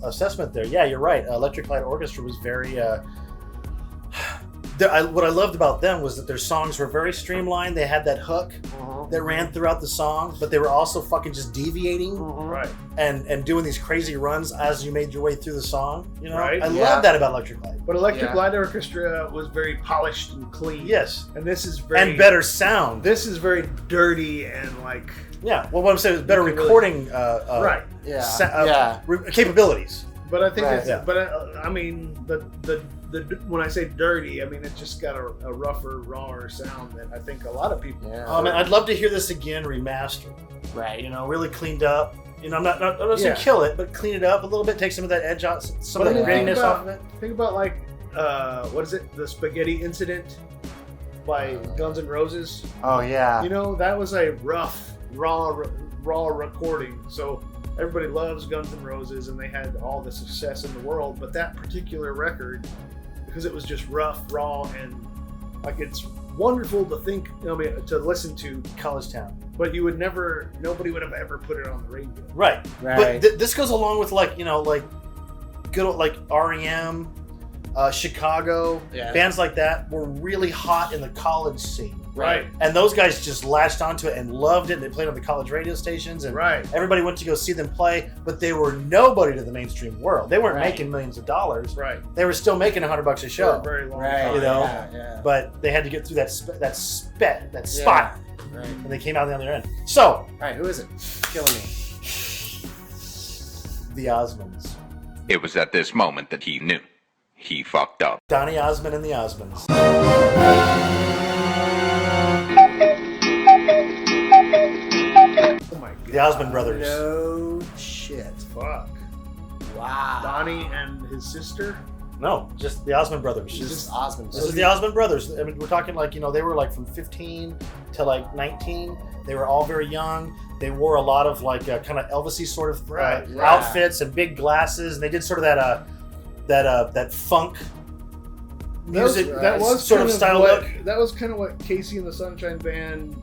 assessment there. Yeah, you're right. Electric Light Orchestra was very. What I loved about them was that their songs were very streamlined. They had that hook that ran throughout the song, but they were also fucking just deviating Right. and doing these crazy runs as you made your way through the song. You know, Right. I Yeah. love that about Electric Light. But Electric Yeah. Light Orchestra was very polished and clean. Yes, And this is very and better sound. This is very dirty and like Yeah. Well, what I'm saying is better You can recording. right. Yeah. Capabilities. But I think Right. it's. Yeah. But I mean the when I say dirty, I mean it just got a rougher, rawer sound that I think a lot of people. Yeah. Man, I'd love to hear this again remastered. Right. You know, really cleaned up. You know, I'm not saying Yeah. kill it, but clean it up a little bit. Take some of that edge out, some But of the I mean, grittiness think off of it. Think about like what is it? The Spaghetti Incident by Guns N' Roses. Oh yeah. You know, that was a rough, raw recording. So everybody loves Guns N' Roses, and they had all the success in the world. But that particular record, because it was just rough, raw, and like it's wonderful to think, to listen to. College Town. But nobody would have ever put it on the radio. Right. Right. But this goes along with like good old like REM, Chicago, Yeah. bands like that were really hot in the college scene. Right. And those guys just latched onto it and loved it. And they played on the college radio stations, and Right. everybody went to go see them play. But they were nobody to the mainstream world. They weren't Right. making millions of dollars. Right. They were still making $100 a For a show. very long Right. time. You know? Yeah. But they had to get through that spot, Yeah. Right. and they came out the other end. So All right. Who is it? Killing me. the Osmonds, It was at this moment that he knew. He fucked up. Donny Osmond and the Osmonds. Oh my god. The Osmond brothers. No shit. Fuck. Wow. Donnie and his sister. No, just the Osmond brothers. This is Osmond. This is the Osmond brothers. I mean, we're talking like, they were like from 15 to like 19. They were all very young. They wore a lot of like kind of Elvis-y sort of Right, yeah. outfits and big glasses, and they did sort of that funk music That was sort kind of style what, look. That was kind of what Casey and the Sunshine Band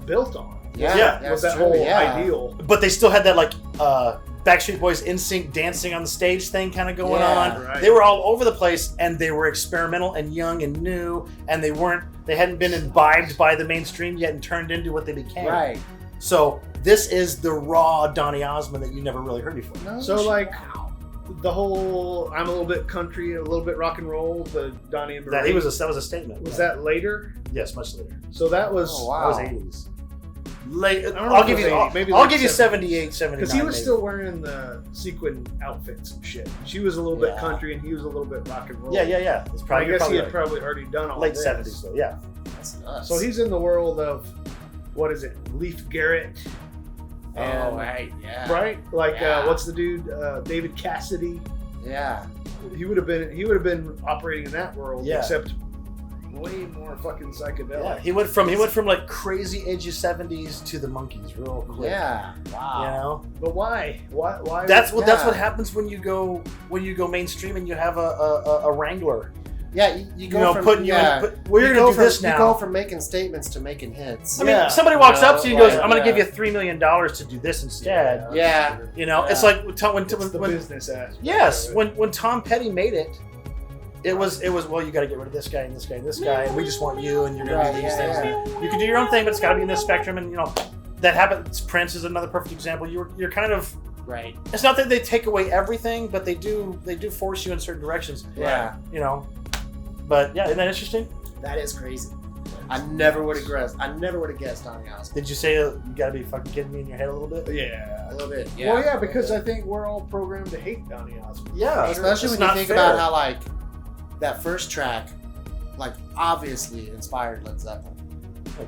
built on. Yeah. Was that's that true, whole yeah. ideal. But they still had that like Backstreet Boys NSYNC dancing on the stage thing kind of going Yeah, on. right. They were all over the place, and they were experimental and young and new, and they hadn't been imbibed by the mainstream yet and turned into what they became. Right. So this is the raw Donny Osmond that you never really heard before. No So shit. like Wow. the whole I'm a little bit country, a little bit rock and roll, the Donnie and Marie. That was a statement. was yeah. that later? Yes, much later. So that was Oh, wow. That was 80s. Late. don't know I'll if give it you. was 80, I'll, maybe I'll like give you 70. 78, 79. because he was maybe. still wearing the sequin outfits and shit. She was a little bit Yeah. country and he was a little bit rock and roll. Yeah. It's I probably. guess he had right. probably already done all late this. 70s though. Yeah. That's nuts. So he's in the world of what is it? Leif Garrett. And, Oh right. Yeah. Right? Like Yeah. what's the dude? David Cassidy. Yeah. He would have been operating in that world, Yeah. except way more fucking psychedelic. Yeah. He went from like crazy edgy 70s to the Monkees real quick. Yeah. Wow. You know. But why? Why? That's what Yeah. happens when you go mainstream and you have a Wrangler. Yeah. You You go know, from putting yeah. you in. We're You gonna go do from, this now. You go from making statements to making hits. I mean, Yeah. somebody walks You know, up to you and goes, like, "I'm going to yeah. give you $3 million to do this instead." Yeah. You know, it's Yeah. like It's the when business aspect. yes, of it. when Tom Petty made it, it was well, you got to get rid of this guy and this guy and this guy, and we just want you, and you're going to do these Right, things. yeah. You can do your own thing, but it's got to be in this spectrum, and that happens. Prince is another perfect example. You're kind of. Right. It's not that they take away everything, but they do force you in certain directions. Yeah. But yeah, isn't that interesting? That is crazy. I never would have guessed. I never would have guessed Donny Osmond. Did you say you gotta be fucking kidding me in your head a little bit? Yeah. A little bit. Yeah. Well, yeah, because I think we're all programmed to hate Donny Osmond. Yeah, Especially it's when you not think fair. about how like that first track, like obviously inspired Led Zeppelin.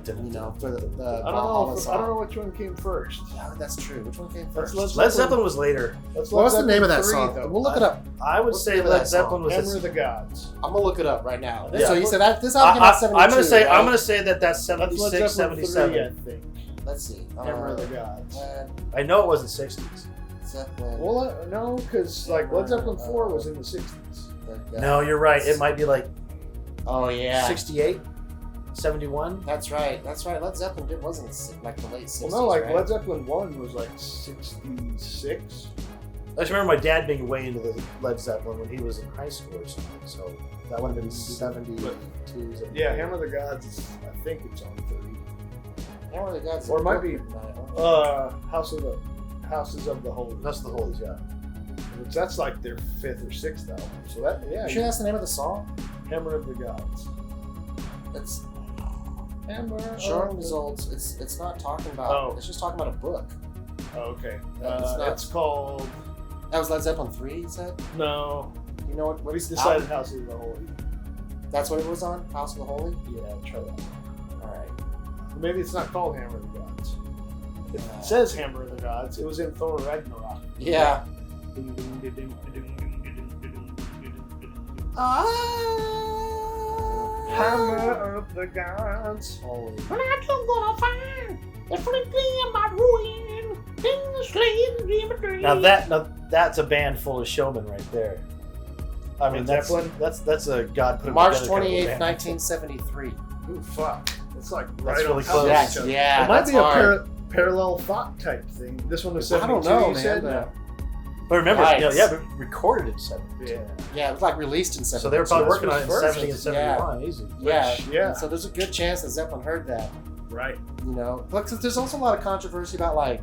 You know, for the I don't know which one came first. Yeah, that's true. Which one came first? Led Zeppelin was later. Let's What's the name of that 3, song? though. We'll look it up. I would What's say the name of Led that song? Zeppelin was. Hammer of the Gods. I'm gonna look it up right now. Yeah. So you said that this album came out 72. I'm gonna say right? I'm gonna say that that's That's 76, Led Zeppelin 77. 3, I think. Let's see. Hammer of the Gods. Led I know it wasn't 60s. Zeppelin. Well, no, because like Led Zeppelin 4 was in the 60s. No, you're right. It might be like Oh yeah. 68, 71. That's right. That's right. Led Zeppelin wasn't like the late 60s. Well, no, like right? Led Zeppelin 1 was like 66. I just remember my dad being way into the Led Zeppelin when he was in high school or something. So that would have been 72. Yeah, Hammer of the Gods is, I think it's on 30. Hammer of the Gods. Or it might be Houses Houses of the Holy. That's the Holies, yeah. Which that's like their 5th or 6th album. So that, yeah. You sure that's the name of the song? Hammer of the Gods. It's Hammer. short of results. It's not talking about. Oh. It's just talking about a book. the... Okay. It's not- It's called. That was Led Zeppelin 3. You said. No. You know what? We What's decided Houses of the Holy. That's what it was on. House of the Holy. Yeah, try that. All right. Maybe it's not called Hammer of the Gods. It Uh, says Hammer of the Gods. It was in Thor Ragnarok. Yeah. Hammer of the Gods. Holy. When I don't gonna find the flickering of my ruin in the slaying dream of dreams. Now that's a band full of showmen right there. I mean, Led that's Zeppelin? that's a God put 'em March together kind of 28th, band. 1973. Ooh, fuck. It's like That's right really on top close. of That's, each other. yeah, It might that's be a hard. parallel thought type thing. This one was I 72, don't know, you man, said? but- But remember, Right. but recorded in 72. Yeah. Yeah, it was like released in 72. So they were probably this working on was it in first. 70 and 71, easy. Yeah. Yeah. And so there's a good chance that Zeppelin heard that. Right. You know, but there's also a lot of controversy about like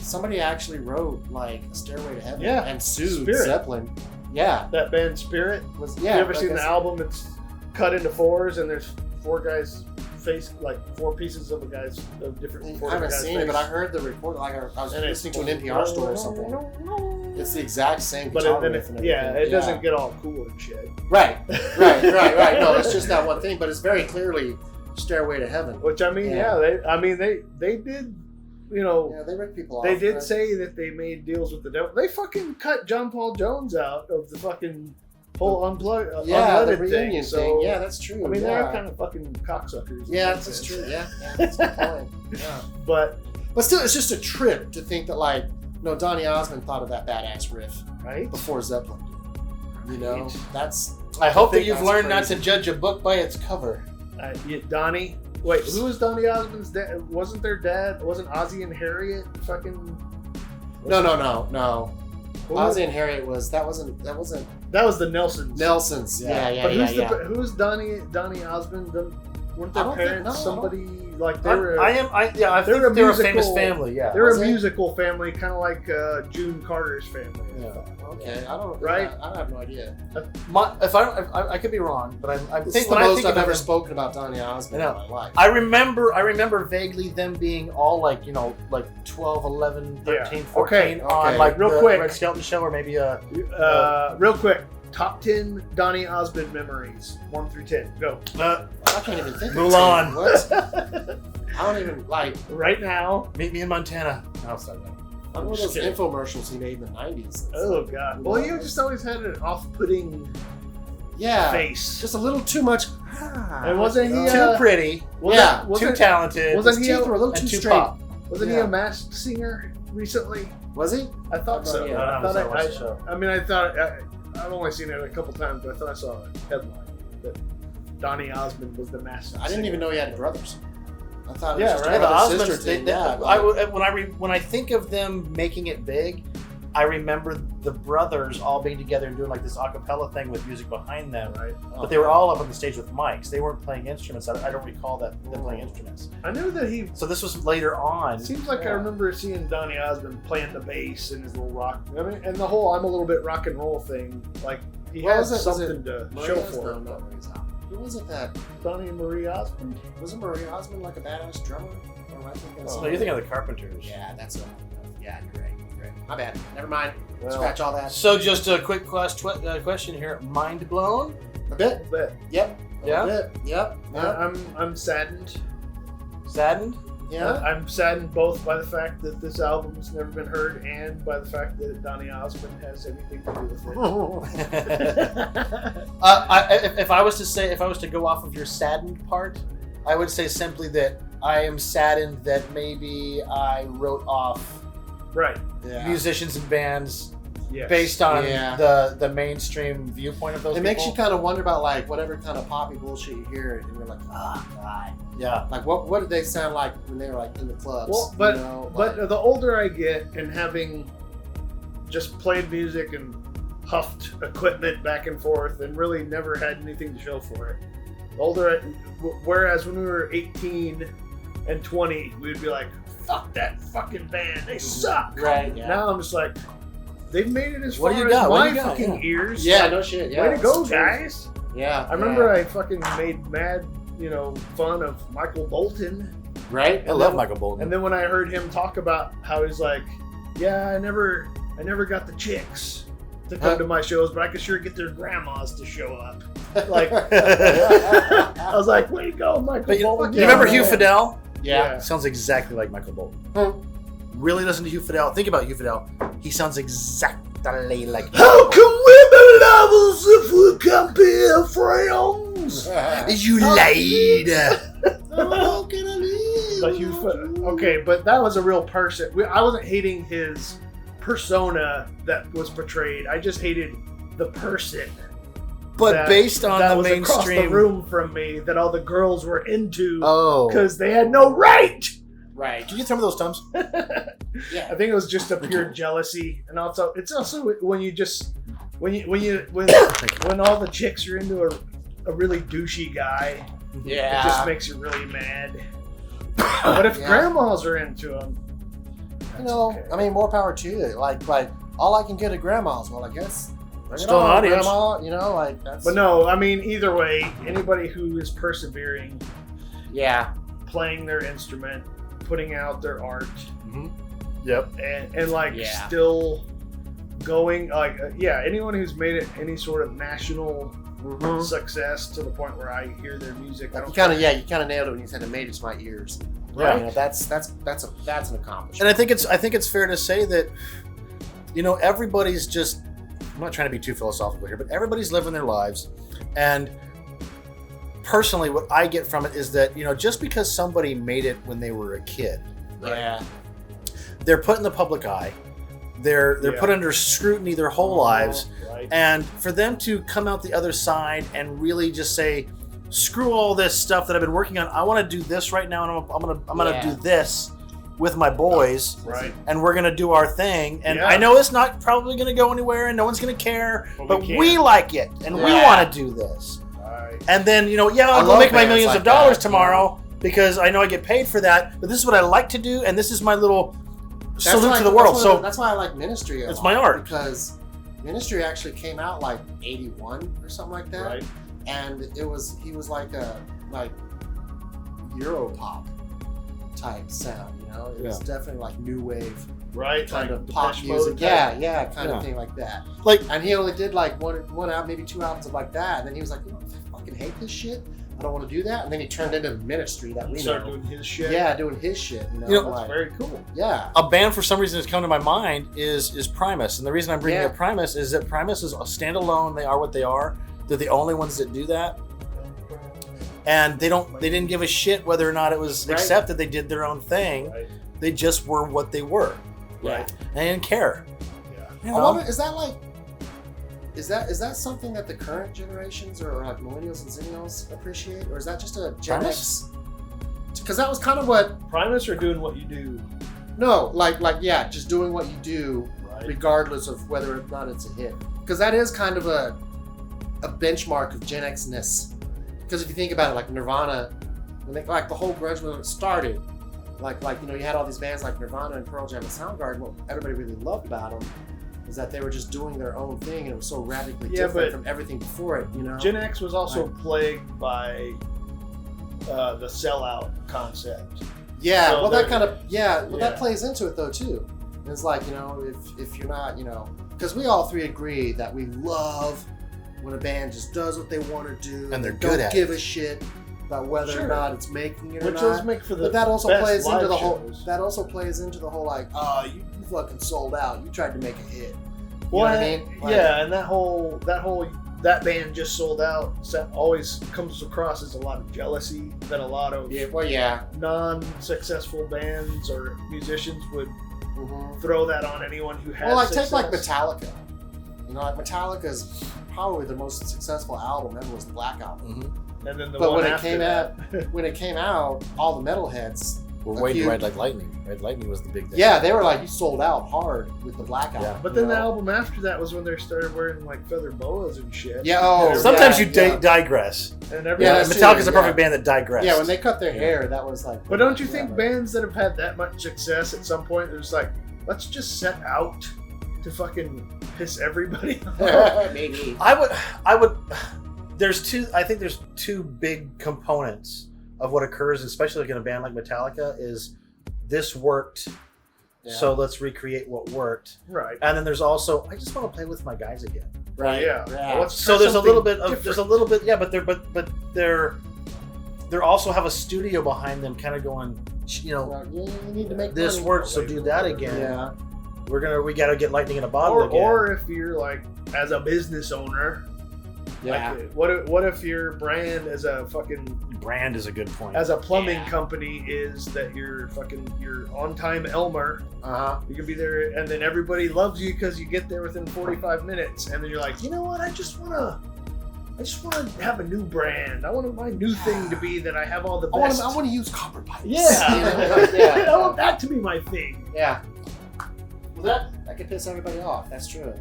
somebody actually wrote like Stairway to Heaven Yeah, and sued Spirit. Zeppelin. Yeah, That band Spirit. was You ever like seen I the said- album? It's cut into 4s and there's 4 guys face, like 4 pieces of a guy's of different. I haven't seen it, but I heard the report. Like I was And it's- listening to an NPR story or something. It's the exact same But guitar then riff and yeah, everything. it doesn't get all cool and shit. Right, right. No, it's just that one thing, but it's very clearly Stairway to Heaven. Which I mean, Yeah. they did, you know, Yeah, they rip people off. they did right? say that they made deals with the devil. They fucking cut John Paul Jones out of the fucking whole unleaded the thing. reunion So thing. Yeah, that's true. I mean, yeah. they're kind of fucking cocksuckers. in Yeah, that that's sense. true. Yeah, that's a good point. Yeah. But But still, it's just a trip to think that, like, no, Donny Osmond thought of that badass riff right, before Zeppelin did. You know, that's. I hope that think you've that's learned not crazy. to judge a book by its cover. Donnie. Wait, who was Donny Osmond's dad? Wasn't their dad? Wasn't Ozzy and Harriet fucking? No. Who was- Ozzy and Harriet that wasn't That was the Nelsons. Nelson's. Yeah. But who's Donny Osmond? Weren't I their don't think- parents no, somebody like they were? I They're think a they're a famous musical- family, yeah. They're Was a it? musical family, kind of like June Carter's family. I Yeah. thought. Okay, I don't. Right? I have no idea. If I could be wrong, but I'm This is thinking the when I most think I've of ever them, spoken about Donny Osmond I in know. my life. I remember vaguely them being all like, 12, 11, 13, Yeah. 14 Okay, on okay. like Real the quick. Red Skelton show or maybe a Real quick, top 10 Donny Osmond memories, 1 through 10. Go. I can't even think. Mulan. Of what? I don't even like. Right now. Meet Me in Montana. No, sorry. One of those just kidding. infomercials he made in the 90s. Oh god. Well, you just always had an off-putting Yeah, face. just a little too much. And wasn't he? Too pretty, Yeah, too Wasn't, talented, wasn't His he? teeth were a little and too too straight. pop. Wasn't he Yeah. a masked singer recently? Was he? I thought so. Yeah, I I thought watched the show. I mean, I thought I've only seen it a couple times, but I thought I saw a headline that Donny Osmond was the masked. I didn't even know he had brothers. I thought it was Yeah, just right. a The brother Osmonds, sister thing. they- Yeah, when I think of them making it big, I remember the brothers all being together and doing like this a cappella thing with music behind them. Right. But they were all up on the stage with mics. They weren't playing instruments. I don't recall that them playing instruments. I knew that he. So this was later on. It seems like I Yeah. remember seeing Donny Osmond playing the bass in his little rock. I mean, and the whole "I'm a little bit rock and roll" thing. Like he What has was it? Was something to Maria's? show for No, it. not Maria's album. Who was it that? Donnie and Marie Osmond. Wasn't Marie Osmond like a badass drummer? Or am I thinking of Oh, something? you're thinking of the Carpenters. Yeah, that's what I'm thinking of. Yeah, you're right. My bad. Never mind. Well, Scratch all that. So just a quick question here. Mind blown? A bit. But Yep. Yeah? A bit. Yep. Yep. I'm saddened. Saddened? Yeah. I'm saddened both by the fact that this album's never been heard and by the fact that Donny Osmond has anything to do with it. If I was to go off of your saddened part, I would say simply that I am saddened that maybe I wrote off Right. Yeah. musicians and bands Yes. based on Yeah. the mainstream viewpoint of those It people. makes you kind of wonder about like whatever kind of poppy bullshit you hear, and you're like, oh god. Yeah. Like what did they sound like when they were like in the clubs? Well, you but know, but like- the older I get, and having just played music and huffed equipment back and forth, and really never had anything to show for it. The older, whereas when we were 18 and 20, we'd be like, "Fuck that fucking band, they suck." Right. Yeah. Now I'm just like, they've made it as What far do you got? as What do my you got? fucking Yeah. ears. yeah, Like, no shit. Yeah, way to go, it's true. guys! Yeah, I remember I fucking made mad, fun of Michael Bolton. right. I love Michael Bolton. And then when I heard him talk about how he's like, yeah, I never got the chicks to come to my shows, but I could sure get their grandmas to show up. Like, I was like, way to go, Michael But you Bolton. remember Yeah. Hugh Fidel? Yeah. Sounds exactly like Michael Bolton. Hmm. Really listen to Hugh Fidel. Think about Hugh Fidel. He sounds exactly like How can we be lovers if we can't be friends? You lied. How can I live? But okay, but that was a real person. I wasn't hating his persona that was portrayed. I just hated the person. But that- based on that the was across the mainstream. room from me that all the girls were into Oh. because they had no right. Right. Can you tell me those times? Yeah. I think it was just a pure jealousy, and also it's also when you just when all the chicks are into a really douchey guy, Yeah. it just makes you really mad. But if Yeah. grandmas are into him, You know, I mean, more power to you. Like all I can get at grandma's. Well, I guess. Bring it Still an on, audience. Grandma. You know, like that's. but no, I mean either way, anybody who is persevering, Yeah. playing their instrument, putting out their art, Yep. and like Yeah. still going, like anyone who's made it any sort of national Mm-hmm. success to the point where I hear their music. I You don't kind of nailed it when you said it made it to my ears. Right. You know, that's an accomplishment. And I think it's fair to say that, everybody's just. I'm not trying to be too philosophical here, but everybody's living their lives, and personally, what I get from it is that just because somebody made it when they were a kid, Yeah. they're put in the public eye, they're Yeah. put under scrutiny their whole lives, Right. and for them to come out the other side and really just say, screw all this stuff that I've been working on, I want to do this right now, and I'm gonna Yeah. do this with my boys, Right. and we're gonna do our thing. And Yeah. I know it's not probably gonna go anywhere, and no one's gonna care, But but we we can. like it, and we Yeah. want to do this. Right. And then I I'll go love make my bands millions like of dollars that, tomorrow because I know I get paid for that. But this is what I like to do, and this is my little salute why- to the world. that's why I like Ministry. It's my art. Because Ministry actually came out like '81 or something like that, Right. and he was like a Europop type sound. It was definitely like new wave Right. kind Like of pop Depeche music. Mode Yeah, type. yeah, kind Yeah. of thing like that. Like- and he only did like one album, maybe 2 albums of like that. And then he was like, I fucking hate this shit. I don't want to do that. And then he turned into Ministry that we Start know. doing his shit. Yeah, doing his shit. know, That's like, very cool. yeah. a band for some reason has come to my mind is Primus, and the reason I'm bringing Yeah. up Primus is that Primus is a standalone. They are what they are. They're the only ones that do that, and they didn't give a shit whether or not it was Right. accepted. They did their own thing. Right. They just were what they were. Right. They didn't care. Yeah. You I know? wonder, is that something that the current generations or like millennials and zennials appreciate, or is that just a Gen Primus? X? Because that was kind of what. Primus are doing what you do. No, yeah, just doing what you do, Right. regardless of whether or not it's a hit. Because that is kind of a benchmark of Gen X-ness. Because if you think about it, like Nirvana, when they the whole grunge movement started, you had all these bands like Nirvana and Pearl Jam and Soundgarden. What everybody really loved about them is that they were just doing their own thing, and it was so radically Yeah, different but from everything before it. You know, Gen X was also plagued by the sellout concept. yeah. so Well, that they're- kind of that Yeah. plays into it though too. It's like, you know, if you're not, you know, because we all three agree that we love when a band just does what they want to do And they're they good don't at give it. a shit about whether Sure. or not it's making it or Which not. does make for the But that also best plays into live the whole. shows. That also plays into the whole like, oh, you fucking sold out. You tried to make a hit. You Well, know what I mean? Like, yeah, and that band just sold out always comes across as a lot of jealousy that a lot of Yeah. Well, yeah. non-successful bands or musicians would Mhm. throw that on anyone who has Well, like success. take like Metallica. You know, like Metallica's probably the most successful album ever was the Black Album. And then the But one when it after came that. when it came out, all the metalheads, We're a waiting few- Red Like Lightning. Red Lightning was the big thing. yeah, they were like, you sold out hard with the Black Album. But you then the know? album after that was when they started wearing like feather boas and shit. Yeah, oh, And Sometimes yeah, you yeah. digress. And Yeah, everyone, that's Metallica's true, a perfect yeah. band that digressed. Yeah, when they cut their hair, that was like. but don't you think whatever. bands that have had that much success at some point, it's like, let's just set out to fucking piss everybody off? Maybe. I would. I think there's two big components of what occurs, especially like in a band like Metallica, is this worked, Yeah. so let's recreate what worked. Right. And then there's also, I just want to play with my guys again. Right. Yeah. Yeah. Let's So try there's a something little bit of different. yeah, but they're also have a studio behind them, kind of going, you know, Well, yeah, you need to make this money. worked, so do that again. Yeah. We gotta get lightning in a bottle again. Or if you're like, as a business owner, Yeah. like, what if your brand as a fucking Brand is a good point. as a plumbing Yeah. company is that you're on time Elmer. Uh-huh. You can be there, and then everybody loves you because you get there within 45 minutes, and then you're like, you know what? I just wanna have a new brand. I want my new thing to be that I have all the best. I want to use copper pipes. Yeah. You know, like, yeah. I want that to be my thing. Yeah. Well, that could piss everybody off. That's true.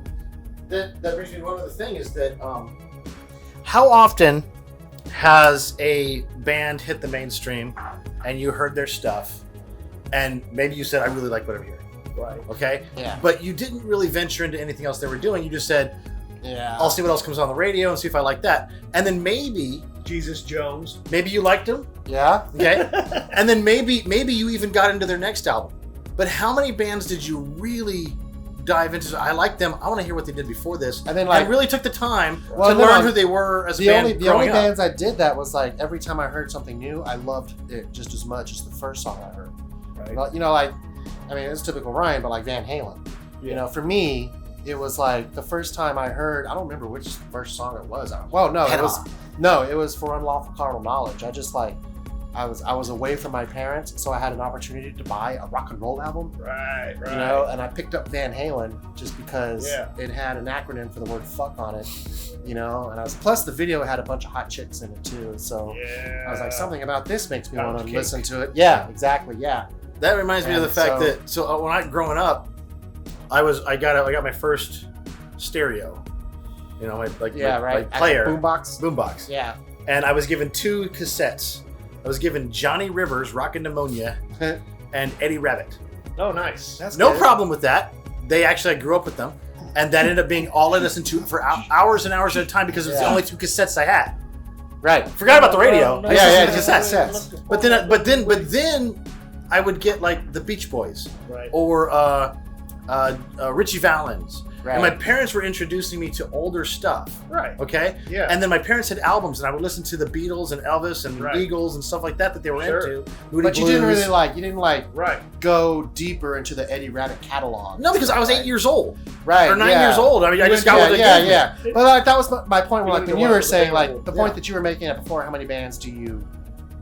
That brings me to one other thing is that How often has a band hit the mainstream and you heard their stuff and maybe you said, I really like what I'm hearing, Right. okay? Yeah. But you didn't really venture into anything else they were doing. You just said, Yeah. I'll see what else comes on the radio and see if I like that. And then maybe Jesus Jones. you liked them, Yeah. okay? And then maybe you even got into their next album. But how many bands did you really dive into? I like them. I want to hear what they did before this. And then, like- I really took the time Well, to and then, learn like, who they were as a The band only growing up. bands I did that was like every time I heard something new, I loved it just as much as the first song I heard. Right. Well, you know, like, I mean, it's typical Ryan, but like Van Halen. You know, for me, it was like the first time I heard. I don't remember which first song it was. Well, no, Head it was On. no, it was For Unlawful Carnal Knowledge. I just like. I was away from my parents, so I had an opportunity to buy a rock and roll album. Right. Right. You know, and I picked up Van Halen just because Yeah. it had an acronym for the word "fuck" on it. You know, and plus the video had a bunch of hot chicks in it too. So Yeah. I was like, something about this makes me Pound want to cake. listen to it. Yeah, exactly. Yeah, That reminds me of the And fact that when I growing up, I got my first stereo, you know, my right. player Boombox. boombox, Yeah. and I was given 2 cassettes. I was given Johnny Rivers, Rockin' Pneumonia, and Eddie Rabbit. Oh, nice. That's No good. problem with that. I grew up with them, and that ended up being all I listened to for hours and hours at a time because it was the Yeah. only 2 cassettes I had. Right. Forgot about the radio. I Yeah, just yeah, listened to just cassettes. cassettes. But then I would get like the Beach Boys Right. or Richie Valens. Right. And my parents were introducing me to older stuff. Right. Okay? Yeah. And then my parents had albums, and I would listen to the Beatles and Elvis and Right. Eagles and stuff like that they were Sure. into. Moody But you didn't Blues. really you didn't Right. go deeper into the Eddie Rabbit catalog. No, because I was Right. 8 years old. Right. Or 9 yeah. years old. I mean, I just got yeah, what they yeah, gave me. yeah. But like, that was my point. You Like went when to you what were was saying, available. like the point Yeah. that you were making it before, how many bands do you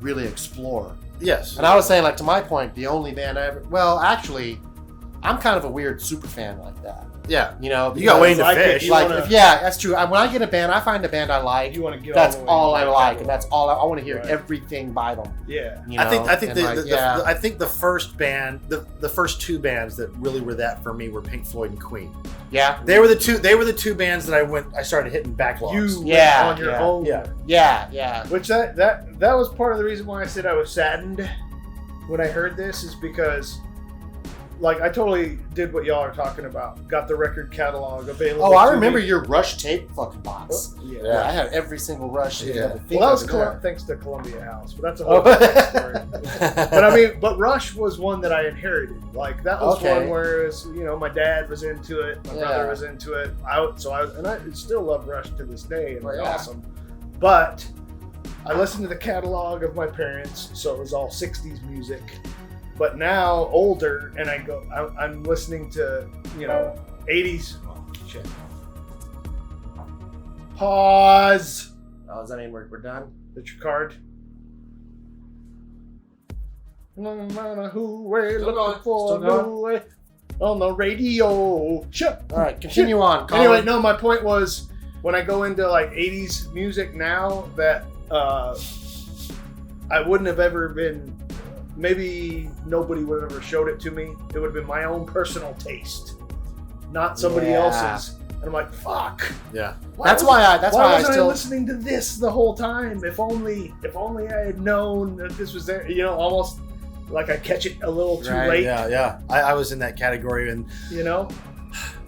really explore? Yes. And I was saying, like, to my point, the only band I ever. Well, actually, I'm kind of a weird super fan like that. Yeah. You know, You got way into like it, fish. you like, wanna- yeah, that's true. When I get a band, I find a band I like. You want to get That's all the way all into I that like, catalog. and that's all I want to hear. Right. Everything by them. Yeah. You know? I think And, like, yeah. I think the first band, the first 2 bands that really were that for me were Pink Floyd and Queen. Yeah. They were the two bands that I started hitting backlogs. You Yeah, went on your yeah. own. Yeah. Yeah. Yeah. Which that was part of the reason why I said I was saddened when I heard this is because like I totally did what y'all are talking about. Got the record catalog available. Oh, I to remember me. your Rush tape fucking box. Yeah. I had every single Rush tape. Yeah. I Well, that was there. thanks to Columbia House, but that's a whole different story. But I mean, but Rush was one that I inherited. Like that was Okay. one where it was, my dad was into it, my brother was into it. I still love Rush to this day, and Well, it's yeah. awesome. But I listened to the catalog of my parents, so it was all '60s music. But now older, and I'm listening to '80s. Oh shit! Pause. Oh, does that mean we're done? That's your card. No matter who we're Still looking going. for, Still going. no way on the radio. Shut. All right, continue on. Colin. Anyway, no, my point was when I go into like '80s music now that I wouldn't have ever been. Maybe nobody would have ever showed it to me. It would have been my own personal taste, not somebody Yeah. else's. And I'm like, fuck. Yeah. That's why I wasn't still listening to this the whole time? If only I had known that this was there. Almost like I catch it a little too Right, late. Yeah. I was in that category, and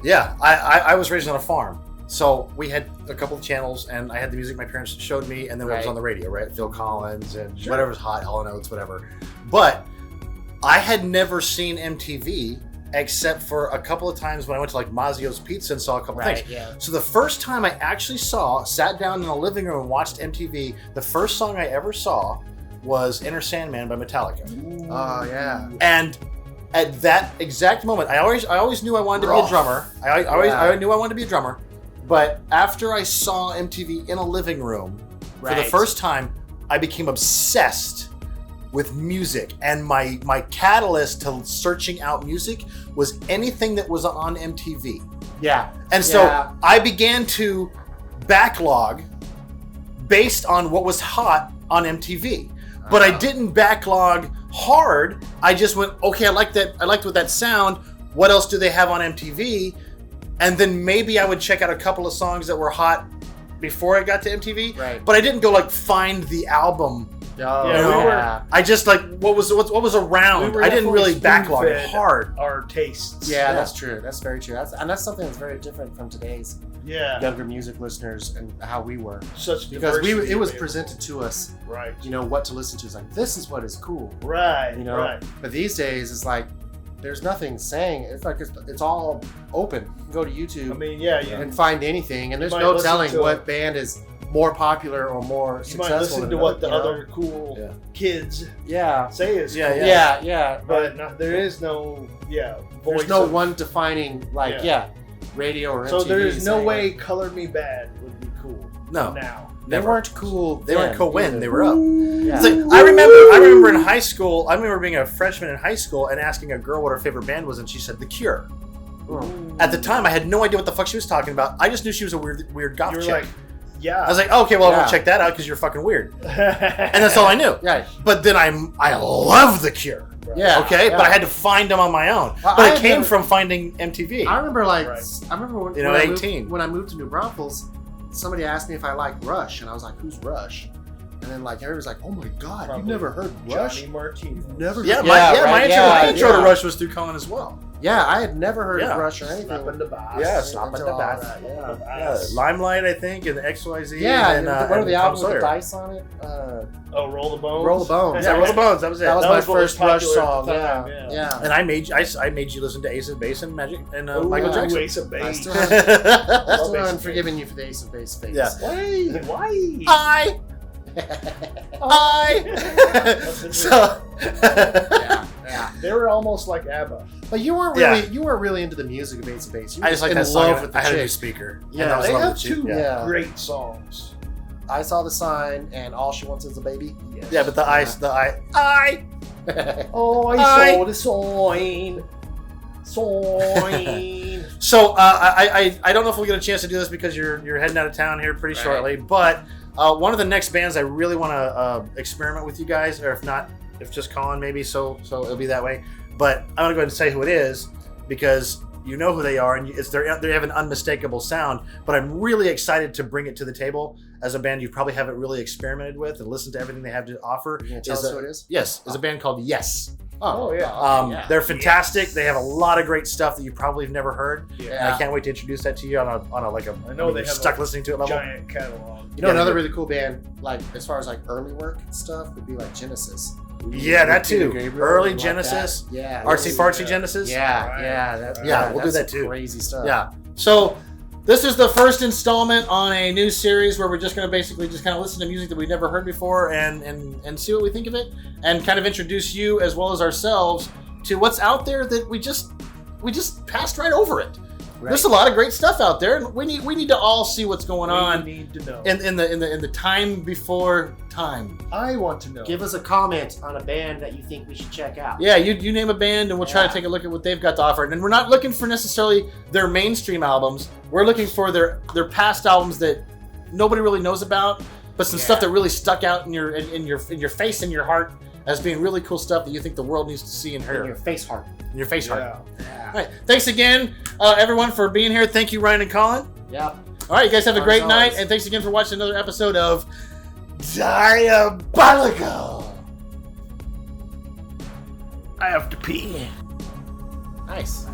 Yeah. I was raised on a farm. So we had a couple of channels, and I had the music my parents showed me, and then what was Right. on the radio, right? Phil Collins and Sure. whatever's hot, Hall & Oates, whatever. But I had never seen MTV except for a couple of times when I went to like Mazzio's Pizza and saw a couple Right, things. yeah. So the first time I actually sat down in a living room and watched MTV, the first song I ever saw was Enter Sandman by Metallica. Oh, yeah. And at that exact moment, I always knew I wanted to be a drummer. I knew I wanted to be a drummer. But after I saw MTV in a living room for the Right. first time, I became obsessed with music. And my catalyst to searching out music was anything that was on MTV. Yeah. And so Yeah. I began to backlog based on what was hot on MTV. But I didn't backlog hard. I just went, okay, I liked what that sound. What else do they have on MTV? And then maybe I would check out a couple of songs that were hot before I got to MTV. Right. But I didn't go like find the album. Oh, Yeah, we were- I just like what was around. We were I didn't really definitely backlog it spoon-fed hard. Our tastes. Yeah, that's true. That's very true. That's something that's very different from today's Yeah. younger music listeners and how we were. Such Because diversity it was available. presented to us, Right. what to listen to. It's like, this is what is cool. Right. Right. But these days, it's like, there's nothing saying. It's like it's all open. You can go to YouTube I mean, yeah. and find anything, and there's might no listen telling to what band is more popular or more You successful. might listen than to what the another, other cool Yeah. kids Yeah. say is Yeah, cool. Yeah. But there is no voice. There's no of- one defining radio or MTV. So there is no saying, way "Color Me Bad" would be cool. No. Now. They Never. weren't cool. They weren't then cool when either. they were up. Yeah. It's like, I remember in high school, I remember being a freshman in high school and asking a girl what her favorite band was, and she said The Cure. At the time, I had no idea what the fuck she was talking about. I just knew she was a weird goth You were chick. like, yeah. I was like, okay, well, I'm Yeah. gonna check that out because you're fucking weird, and that's all I knew. Right. But then I love The Cure. Yeah. Okay, yeah. but I had to find them on my own. Well, But I it came never- from finding MTV. I remember Right. I remember when, You know, when I 18. moved, when I moved to New Braunfels, somebody asked me if I liked Rush, and I was like, "Who's Rush?" And then everybody's like, "Oh my God, Probably you've never heard Rush? Johnny Martino. Never? yeah, heard-" my right, intro to yeah. Rush was through Colin as well. Yeah, I had never heard Yeah. of Rush or anything. Slapping the boss. Yeah, Slapping Until the all Bass. that, Yeah. Yeah, Limelight, I think, and XYZ. Yeah, and, what are and the Tom album with Sawyer. the dice on it? Oh, Roll the Bones. Roll the Bones. Yeah, Roll the Bones. That was it. That was That my was what was first Rush popular at song. the Yeah, time, yeah. And I made you listen to Ace of Base and Magic and Ooh, Michael Jackson. Ace of I Base. still haven't, Love still Ace haven't of forgiven you for the Ace of Base face. Yeah. Why? So Yeah. They were almost like ABBA. But you weren't really into the music of Ace of Base. You were I just like in that love song. with the I had a new chick. speaker. Yeah, and that was They love have the chick. two Yeah. great songs. I Saw the Sign and All She Wants Is a Baby. Yes. Yeah, but the I. Oh, I- saw the sign. Sign. So I don't know if we'll get a chance to do this because you're heading out of town here pretty Right. shortly. But one of the next bands I really want to experiment with you guys, or if not, if just Colin maybe, so it'll be that way. But I'm gonna go ahead and say who it is because you know who they are, and they have an unmistakable sound. But I'm really excited to bring it to the table as a band you probably haven't really experimented with and listened to everything they have to offer. You gonna tell us who it is? Yes, it's a band called Yes. Oh, yeah. Yeah. They're fantastic. They have a lot of great stuff that you probably have never heard. And Yeah. I can't wait to introduce that to you on a like a. I know they you're have stuck a listening to it level. giant catalog. You know, Yeah, another they- really cool band, like as far as like early work and stuff, would be like Genesis. Yeah, that Peter too. Gabriel, Early like Genesis, that. Yeah. Artsy those- Fartsy yeah. Genesis. Yeah, Right, yeah, right. Yeah, we'll do that's that too. Crazy stuff. Yeah. So this is the first installment on a new series where we're just going to basically just kind of listen to music that we've never heard before and see what we think of it, and kind of introduce you as well as ourselves to what's out there that we just passed right over it. Right. There's a lot of great stuff out there, and we need to all see what's going on We need to know. in the time before time. I want to know. Give us a comment on a band that you think we should check out. Yeah, you name a band and we'll try to Yeah. take a look at what they've got to offer. And we're not looking for necessarily their mainstream albums. We're looking for their past albums that nobody really knows about, but some stuff that really stuck out in your face and your heart as being really cool stuff that you think the world needs to see and In hear. your face heart. In your face heart. Yeah. All right. Thanks again, everyone, for being here. Thank you, Ryan and Colin. Yep. All right, you guys have a Fun great as night, always. and thanks again for watching another episode of Diabolical. I have to pee. Nice.